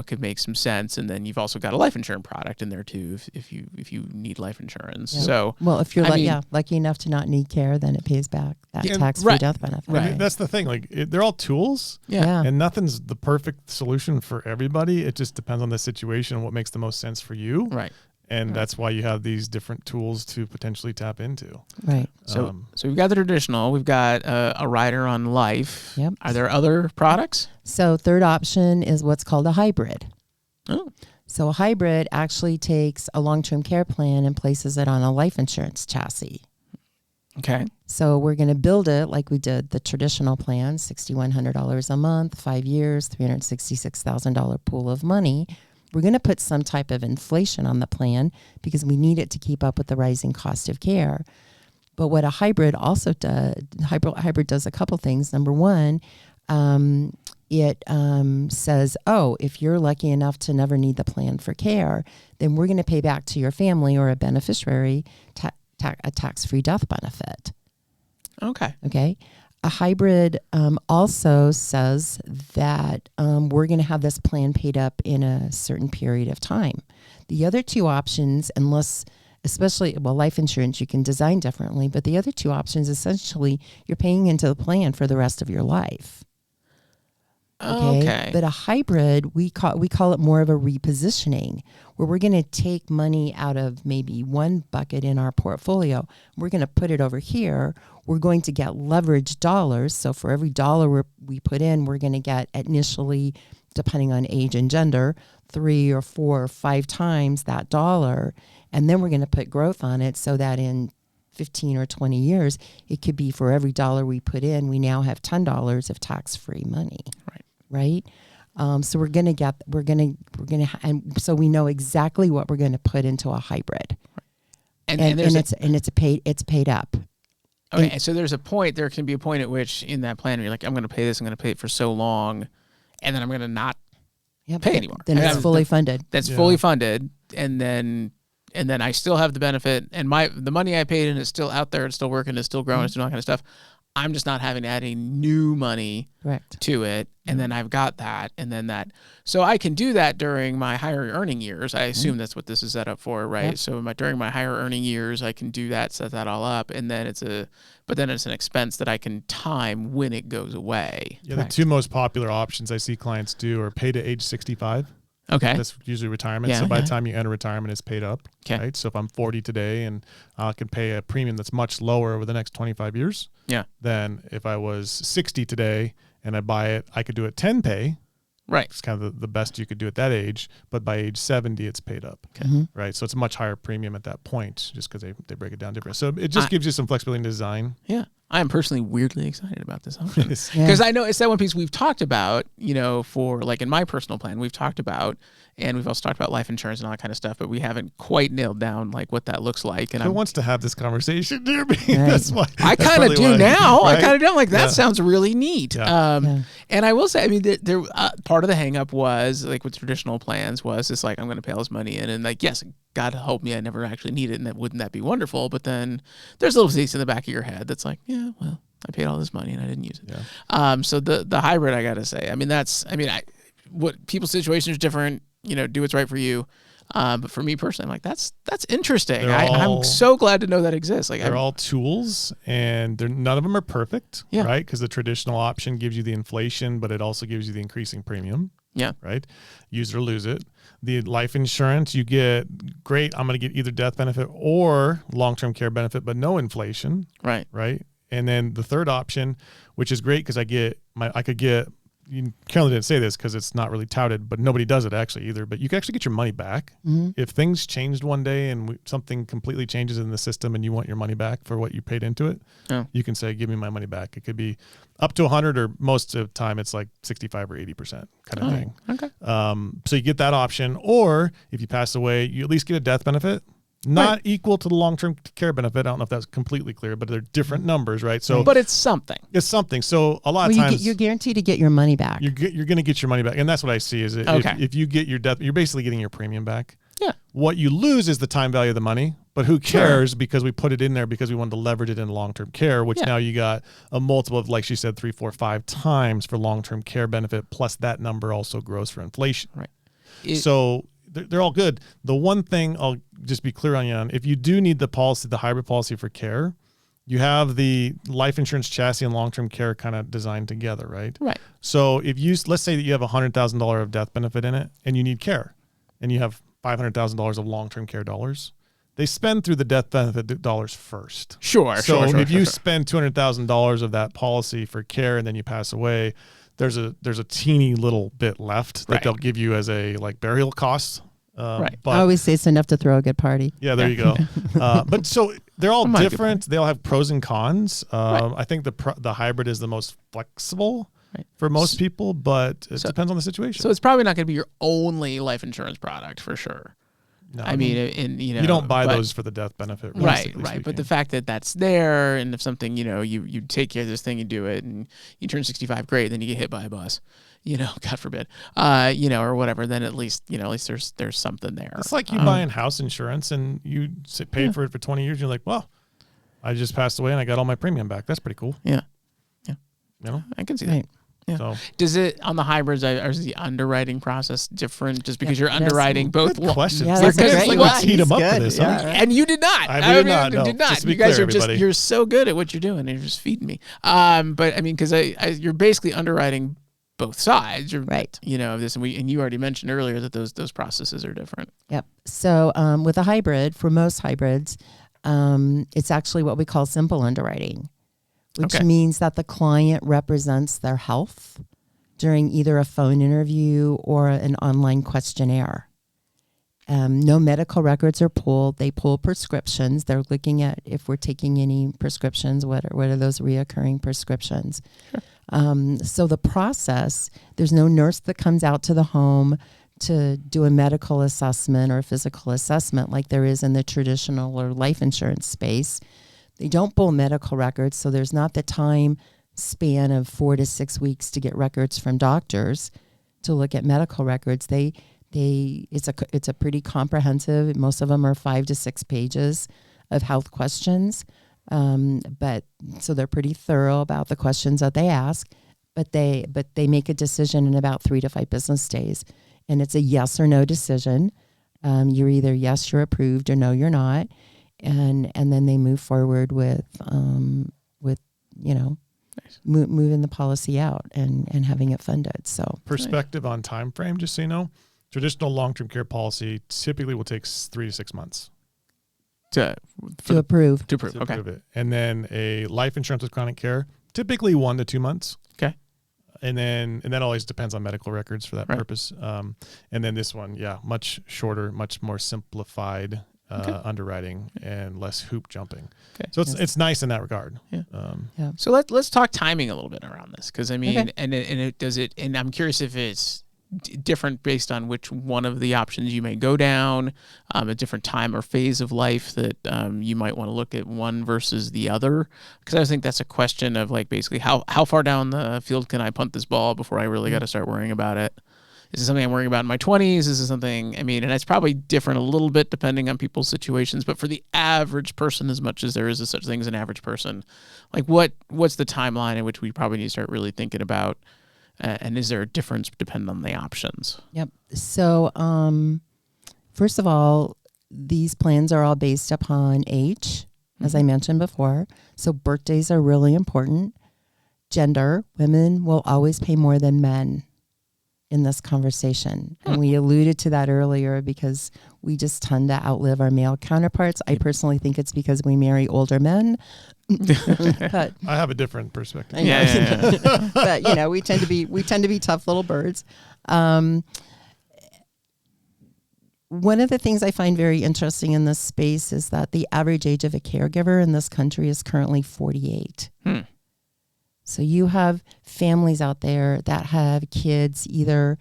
could make some sense. And then you've also got a life insurance product in there too, if you need life insurance. Yeah. So, well, if you're I lucky enough to not need care, then it pays back that Yeah, tax-free right. death benefit. Right. And that's the thing. Like, they're all tools, yeah. and nothing's the perfect solution for everybody. It just depends on the situation and what makes the most sense for you. Right. And that's why you have these different tools to potentially tap into. Right. So we've got the traditional, we've got a rider on life. Yep. Are there other products? So third option is what's called a hybrid. Oh, So a hybrid actually takes a long-term care plan and places it on a life insurance chassis. okay. So we're going to build it like we did the traditional plan, $6,100 a month, 5 years, $366,000 pool of money. We're going to put some type of inflation on the plan because we need it to keep up with the rising cost of care. But what a hybrid also does, hybrid does a couple things. Number one, it says, if you're lucky enough to never need the plan for care, then we're going to pay back to your family or a beneficiary a tax-free death benefit. Okay. Okay. A hybrid also says that we're going to have this plan paid up in a certain period of time. The other two options, life insurance, you can design differently, but the other two options, essentially, you're paying into the plan for the rest of your life. Okay. But a hybrid, we call it more of a repositioning, where we're going to take money out of maybe one bucket in our portfolio. We're going to put it over here. We're going to get leveraged dollars. So for every dollar we put in, we're going to get initially, depending on age and gender, 3 or 4 or 5 times that dollar. And then we're going to put growth on it so that in 15 or 20 years, it could be for every dollar we put in, we now have $10 of tax-free money. Right. So and so we know exactly what we're going to put into a hybrid. And it's paid up. Okay. So there can be a point at which in that plan, you're like, I'm going to pay this, I'm going to pay it for so long, and then I'm going to not pay anymore. Then it's fully funded. That's fully funded. And then I still have the benefit, and the money I paid in is still out there, it's still working, it's still growing, it's doing all that kind of stuff. I'm just not having to add any new money to it. And then I've got that. And then that. So I can do that during my higher earning years. I assume that's what this is set up for, right? Yep. So during my higher earning years, I can do that, set that all up. And then it's an expense that I can time when it goes away. Yeah, the two most popular options I see clients do are pay to age 65. Okay. That's usually retirement. So by the time you enter retirement, it's paid up. Okay. Right. So if I'm 40 today and I can pay a premium that's much lower over the next 25 years. Yeah. Then if I was 60 today and I buy it, I could do it 10 pay. Right. It's kind of the best you could do at that age. But by age 70, it's paid up. Okay. Right. So it's a much higher premium at that point just because they break it down different. So it just gives you some flexibility in design. Yeah. I am personally weirdly excited about this option because I know it's that one piece we've talked about, for like in my personal plan, we've talked about, and we've also talked about life insurance and all that kind of stuff, but we haven't quite nailed down like what that looks like. And who wants to have this conversation near me? Right. That's why I kind of do now. Right? I kind of do. I'm like, that sounds really neat. Yeah. And I will say, I mean, there part of the hang up was like with traditional plans was it's like, I'm going to pay all this money in, and like, yes, God help me, I never actually need it, and wouldn't that be wonderful? But then there's a little piece in the back of your head that's like, yeah, well, I paid all this money and I didn't use it. Yeah. So the hybrid, I got to say, what people's situations are different, do what's right for you. But for me personally, I'm like, that's interesting. I'm so glad to know that exists. Like they're all tools, and none of them are perfect, right? Because the traditional option gives you the inflation, but it also gives you the increasing premium. Yeah. Right. Use it or lose it. The life insurance, you get great. I'm going to get either death benefit or long-term care benefit, but no inflation. Right. Right. And then the third option, which is great because Carolyn didn't say this because it's not really touted, but nobody does it actually either. But you can actually get your money back. Mm-hmm. If things changed one day and something completely changes in the system and you want your money back for what you paid into it, you can say, give me my money back. It could be up to 100, or most of the time it's like 65 or 80% kind of thing. Okay. So you get that option. Or if you pass away, you at least get a death benefit. Not equal to the long-term care benefit. I don't know if that's completely clear, but they're different numbers, right? So, but it's something. It's something. So a lot of times you're guaranteed to get your money back. You're going to get your money back, and that's what I see. Is if you get your death, you're basically getting your premium back. Yeah. What you lose is the time value of the money, but who cares? Because we put it in there because we wanted to leverage it in long-term care, which now you got a multiple of, like she said, 3, 4, 5 times for long-term care benefit. Plus that number also grows for inflation. Right. So they're all good. The one thing I'll just be clear on you on, if you do need the hybrid policy for care, you have the life insurance chassis and long-term care kind of designed together, right? Right. So let's say that you have $100,000 of death benefit in it and you need care and you have $500,000 of long-term care dollars, they spend through the death benefit dollars first. Sure. If you spend $200,000 of that policy for care and then you pass away, there's a teeny little bit left that they'll give you as a burial cost. Right. But I always say it's enough to throw a good party. Yeah, there you go. But so they're all different. They all have pros and cons. I think the hybrid is the most flexible for most people, but it depends on the situation. So it's probably not going to be your only life insurance product for sure. No, I mean, you don't buy those for the death benefit. Right. But the fact that that's there, and if something, you take care of this thing, you do it, and you turn 65, great, then you get hit by a bus, God forbid, or whatever, then at least there's something there. It's like you buying house insurance and you paid for it for 20 years. You're like, well, I just passed away and I got all my premium back. That's pretty cool. Yeah. I can see that. Yeah. So, does it on the hybrids? Is the underwriting process different? Just because you're underwriting both questions. Yeah, let's heat them up for this. Yeah. And you did not. I did not. No. Did not. Just to be you guys clear, you're so good at what you're doing. And you're just feeding me. But I mean, because you're basically underwriting both sides, or, Right. of this. And you already mentioned earlier that those processes are different. Yep. So with a hybrid, for most hybrids, it's actually what we call simple underwriting, which Okay. means that the client represents their health during either a phone interview or an online questionnaire. No medical records are pulled. They pull prescriptions. They're looking at if we're taking any prescriptions, what are those reoccurring prescriptions. Sure. So the process, there's no nurse that comes out to the home to do a medical assessment or a physical assessment like there is in the traditional or life insurance space. They don't pull medical records, so there's not the time span of 4 to 6 weeks to get records from doctors to look at medical records. It's a pretty comprehensive. Most of them are 5 to 6 pages of health questions, but so they're pretty thorough about the questions that they ask. But they make a decision in about 3 to 5 business days, and it's a yes or no decision. You're either yes, you're approved, or no, you're not, and then they move forward with moving the policy out and having it funded. So Perspective on time frame, just so you know. Traditional long-term care policy typically will take 3 to 6 months to approve. To approve. to Okay. approve it. And then a life insurance with chronic care, typically 1 to 2 months. Okay. And that always depends on medical records for that Right. purpose. And then this one, much shorter, much more simplified underwriting and less hoop jumping. Okay. So it's nice in that regard. Yeah. So let's talk timing a little bit around this, because I mean, Okay. and I'm curious if it's different based on which one of the options you may go down, a different time or phase of life that you might want to look at one versus the other. Because I think that's a question of like basically how far down the field can I punt this ball before I really got to start worrying about it. Is it something I'm worrying about in my 20s? Is it something, and it's probably different a little bit depending on people's situations, but for the average person, as much as there is such thing as an average person, like what's the timeline in which we probably need to start really thinking about, and is there a difference depending on the options? Yep. So first of all, these plans are all based upon age, as I mentioned before. So birthdays are really important. Gender, women will always pay more than men in this conversation. And we alluded to that earlier because we just tend to outlive our male counterparts. I personally think it's because we marry older men. But I have a different perspective. I know. But we tend to be tough little birds. One of the things I find very interesting in this space is that the average age of a caregiver in this country is currently 48. So you have families out there that have kids either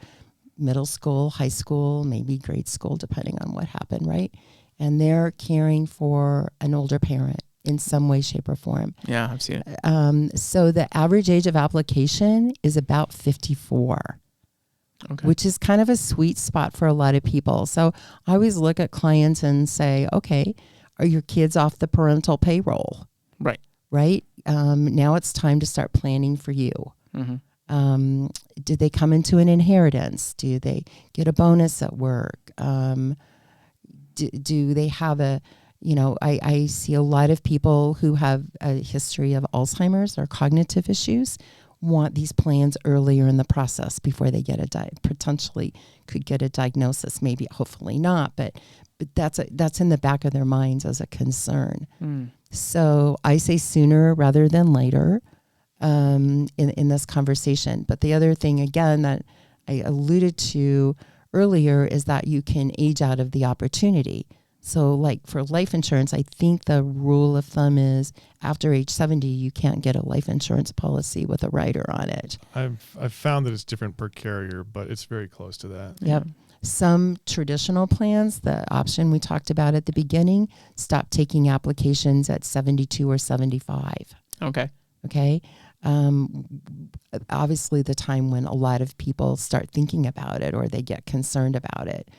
middle school, high school, maybe grade school, depending on what happened, right? And they're caring for an older parent in some way, shape, or form. Yeah, I've seen it. So the average age of application is about 54. Okay. Which is kind of a sweet spot for a lot of people. So I always look at clients and say, okay, are your kids off the parental payroll? Right? Now it's time to start planning for you. Mm-hmm. Did they come into an inheritance? Do they get a bonus at work? Do they have I see a lot of people who have a history of Alzheimer's or cognitive issues want these plans earlier in the process before they get potentially could get a diagnosis. Maybe, hopefully not, but that's in the back of their minds as a concern. So I say sooner rather than later in this conversation. But the other thing, again, that I alluded to earlier is that you can age out of the opportunity. So like for life insurance, I think the rule of thumb is after age 70, you can't get a life insurance policy with a rider on it. I've found that it's different per carrier, but it's very close to that. Yep. Some traditional plans, the option we talked about at the beginning, stop taking applications at 72 or 75. Okay. Okay. Obviously, the time when a lot of people start thinking about it or they get concerned about it.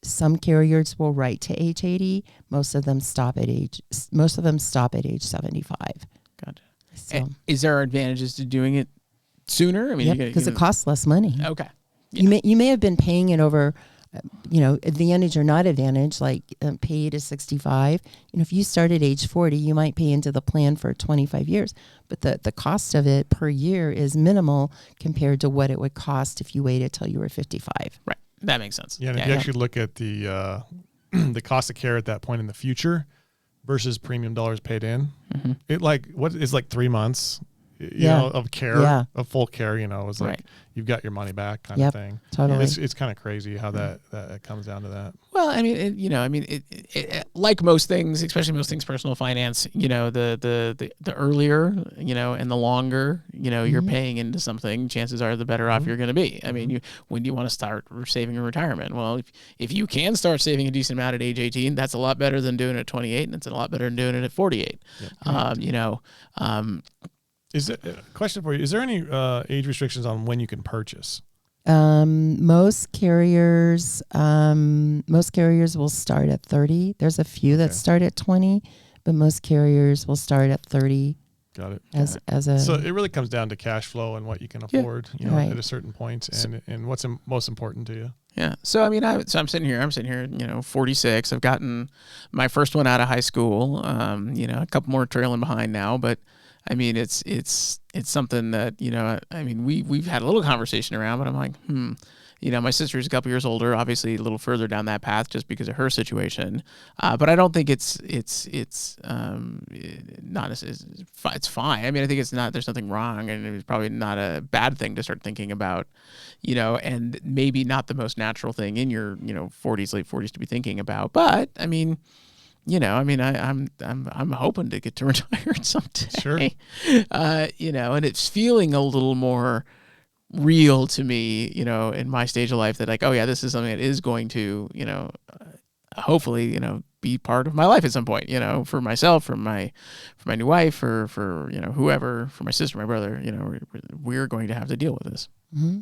Some carriers will write to age 80. Most of them stop at age 75. Gotcha. So, And is there advantages to doing it sooner? because it costs less money. Okay. You may have been paying it over advantage or not advantage, like pay to 65. If you start at age 40, you might pay into the plan for 25 years, but the cost of it per year is minimal compared to what it would cost if you waited till you were 55. Right. That makes sense. Yeah, and if you actually look at the the cost of care at that point in the future versus premium dollars paid in, it what is 3 months, of care, of full care, it's like you've got your money back kind of thing. Totally. It's kind of crazy how that comes down to that. Well, I mean, it, like most things, especially most things personal finance, the earlier, and the longer, you're paying into something, chances are the better off you're going to be. I mean, when do you want to start saving in retirement? Well, if you can start saving a decent amount at age 18, that's a lot better than doing it at 28, and it's a lot better than doing it at 48. Is it a question for you? Is there any age restrictions on when you can purchase? Most carriers will start at 30. There's a few that start at 20, but most carriers will start at 30. Got it. So it really comes down to cash flow and what you can afford, at a certain point, and what's most important to you. Yeah. So I mean, I'm sitting here, 46. I've gotten my first one out of high school. A couple more trailing behind now, but I mean, it's something that, we've had a little conversation around, but I'm like, my sister's a couple years older, obviously a little further down that path just because of her situation. But I don't think it's fine. I mean, I think there's nothing wrong, and it's probably not a bad thing to start thinking about, and maybe not the most natural thing in your, 40s, late 40s to be thinking about. But I mean, I'm hoping to get to retire someday. Sure. And it's feeling a little more real to me, in my stage of life that like, oh yeah, this is something that is going to, hopefully, be part of my life at some point, for myself, for my new wife, for whoever, for my sister, my brother, we're going to have to deal with this. Mm-hmm.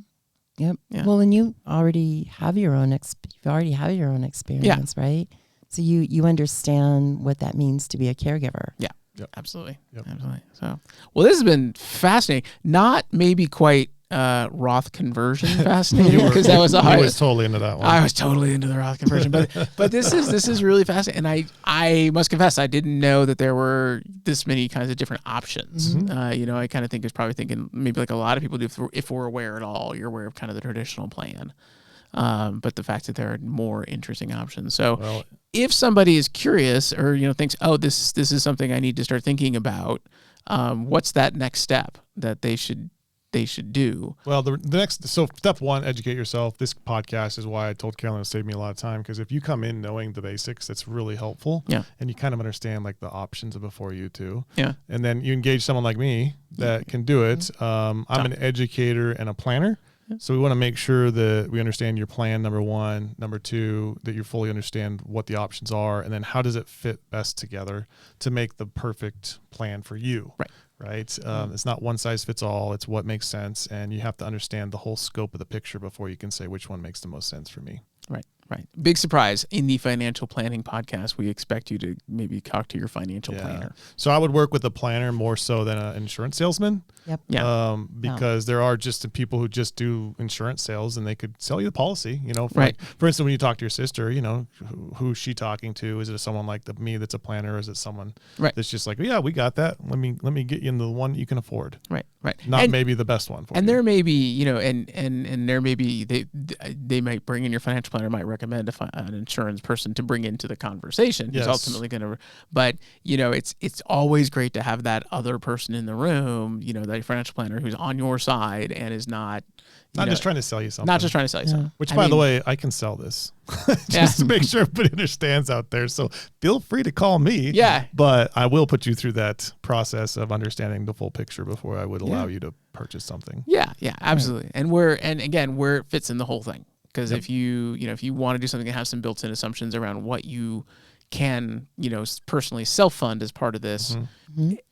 Yep. Yeah. Well, and you already have your own experience, right? So you understand what that means to be a caregiver. Yeah, absolutely. Absolutely. So, well, this has been fascinating. Not maybe quite Roth conversion fascinating, because that was I was totally into that one. I was totally into the Roth conversion, but this is really fascinating. And I must confess, I didn't know that there were this many kinds of different options. I kind of think is probably thinking maybe like a lot of people do, if we're aware at all, you're aware of kind of the traditional plan. But the fact that there are more interesting options. So if somebody is curious or, thinks, oh, this is something I need to start thinking about, what's that next step that they should do? Well, the next, so step one, educate yourself. This podcast is why I told Carolyn to save me a lot of time, because if you come in knowing the basics, that's really helpful. Yeah. And you kind of understand like the options before you too. Yeah. And then you engage someone like me that can do it. I'm an educator and a planner. So we want to make sure that we understand your plan, number one. Number two, that you fully understand what the options are, and then how does it fit best together to make the perfect plan for you. Right. It's not one size fits all. It's what makes sense. And you have to understand the whole scope of the picture before you can say which one makes the most sense for me. Right. Big surprise. In the financial planning podcast, we expect you to maybe talk to your financial planner. So I would work with a planner more so than an insurance salesman. Yep. Yeah. Because there are just people who just do insurance sales, and they could sell you the policy, Right. For instance, when you talk to your sister, who's she talking to? Is it someone like me that's a planner, or is it someone that's just like, yeah, we got that. Let me get you into the one that you can afford. Right. Not maybe the best one for you. And there may be, and there may be, they might bring in, your financial planner might recommend an insurance person to bring into the conversation who's ultimately going to, but it's always great to have that other person in the room, that financial planner who's on your side and is not just trying to sell you something. Not just trying to sell you something. Which, by the way, I can sell this just to make sure everybody understands out there. So feel free to call me. Yeah. But I will put you through that process of understanding the full picture before I would allow you to purchase something. Yeah, absolutely. Right. And again, where it fits in the whole thing. Because if you want to do something that has some built-in assumptions around what you can, personally self-fund as part of this,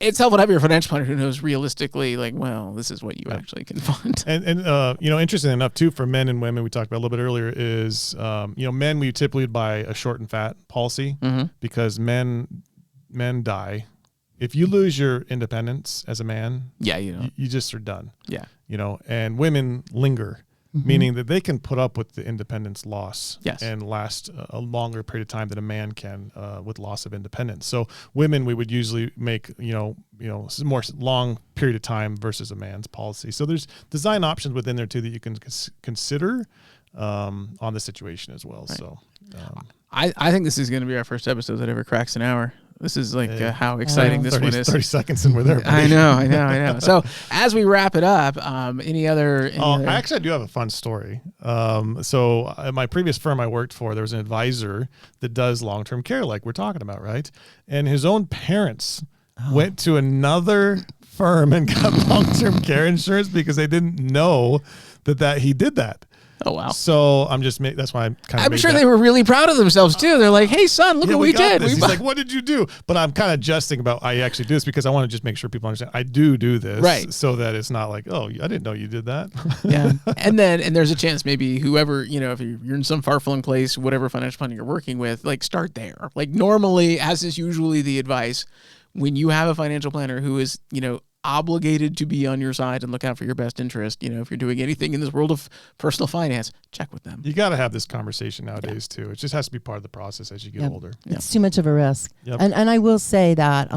it's helpful to have your financial planner who knows realistically, like, well, this is what you actually can fund. And interesting enough too, for men and women, we talked about a little bit earlier, is men, we typically buy a short and fat policy because men die. If you lose your independence as a man, you just are done. Yeah. And women linger. meaning that they can put up with the independence loss Yes. and last a longer period of time than a man can with loss of independence. So women, we would usually make, more long period of time versus a man's policy. So there's design options within there too that you can consider on the situation as well. Right. So I think this is going to be our first episode that ever cracks an hour. This is like how exciting this one is. 30 seconds and we're there. I know. So as we wrap it up, any other? Actually, I do have a fun story. So at my previous firm I worked for, there was an advisor that does long-term care like we're talking about, right? And his own parents went to another firm and got long-term care insurance because they didn't know that he did that. Oh, wow. So that's why I'm sure they were really proud of themselves too. They're like, hey son, look what we did. He's like, what did you do? But I'm kind of jesting about I actually do this because I want to just make sure people understand I do this. Right. So that it's not like, oh, I didn't know you did that. Yeah. And there's a chance maybe whoever, if you're in some far-flung place, whatever financial planner you're working with, like start there. Like normally, as is usually the advice, when you have a financial planner who is, obligated to be on your side and look out for your best interest, if you're doing anything in this world of personal finance, check with them. You got to have this conversation nowadays too. It just has to be part of the process as you get older. It's too much of a risk. Yep. And I will say that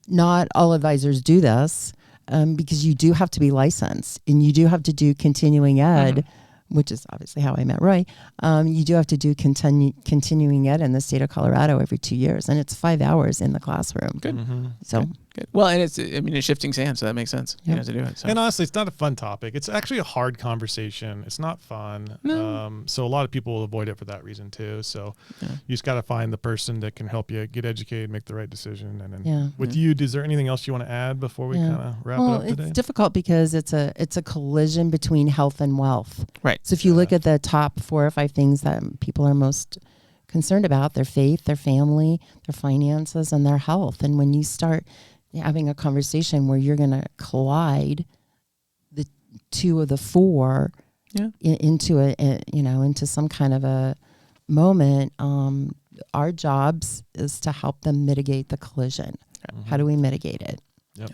not all advisors do this because you do have to be licensed and you do have to do continuing ed, which is obviously how I met Roy. You do have to do continuing ed in the state of Colorado every 2 years, and it's 5 hours in the classroom. Good. So good. Well, and it's shifting sand, so that makes sense. You have to do it. So. And honestly, it's not a fun topic. It's actually a hard conversation. It's not fun. No. So a lot of people will avoid it for that reason too. So you just got to find the person that can help you get educated, make the right decision. And then with you, is there anything else you want to add before we kind of wrap it up today? It's difficult because it's a collision between health and wealth. Right. So if you look at the top 4 or 5 things that people are most concerned about, their faith, their family, their finances, and their health. And when you start having a conversation where you're going to collide the 2 of the 4 into some kind of a moment, our jobs is to help them mitigate the collision. How do we mitigate it? Yep.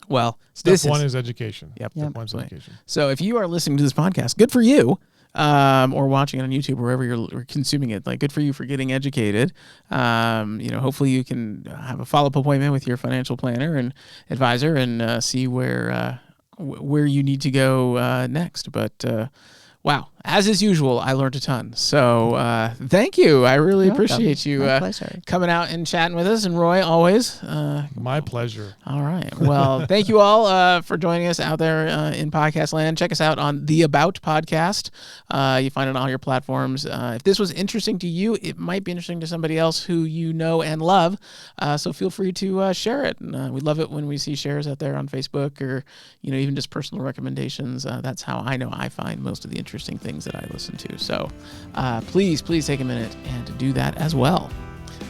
Well, step 1 is education. Yep. Step 1 is education. So if you are listening to this podcast, good for you. Or watching it on YouTube, wherever you're consuming it, like good for you for getting educated. Hopefully you can have a follow-up appointment with your financial planner and advisor and see where you need to go next. But wow, as is usual, I learned a ton. So thank you. I really appreciate you coming out and chatting with us. And Roy, always. My pleasure. All right. Well, thank you all for joining us out there in podcast land. Check us out on the About podcast. You find it on all your platforms. If this was interesting to you, it might be interesting to somebody else who you know and love. So feel free to share it. And, we love it when we see shares out there on Facebook or, even just personal recommendations. That's how I know I find most of the interesting things that I listen to. So please take a minute and do that as well.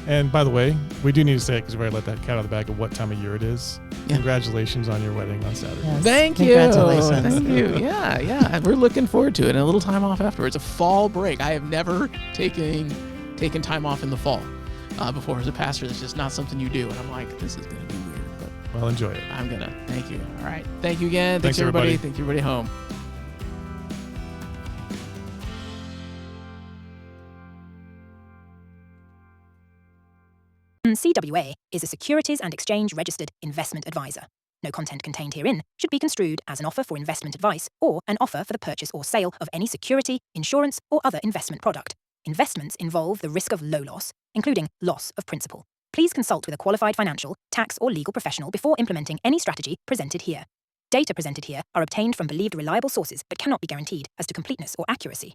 And by the way, we do need to say it because we already let that cat out of the bag of what time of year it is. Congratulations on your wedding on Saturday. Yes. Thank you. Congratulations. Thank you. Yeah. We're looking forward to it and a little time off afterwards. A fall break. I have never taken time off in the fall before as a pastor. That's just not something you do. And I'm like, this is going to be weird. But well, enjoy it. I'm going to. Thank you. All right. Thank you again. Thanks everybody. Thank you, everybody home. CWA is a Securities and Exchange Registered Investment Advisor. No content contained herein should be construed as an offer for investment advice or an offer for the purchase or sale of any security, insurance, or other investment product. Investments involve the risk of low loss, including loss of principal. Please consult with a qualified financial, tax, or legal professional before implementing any strategy presented here. Data presented here are obtained from believed reliable sources but cannot be guaranteed as to completeness or accuracy.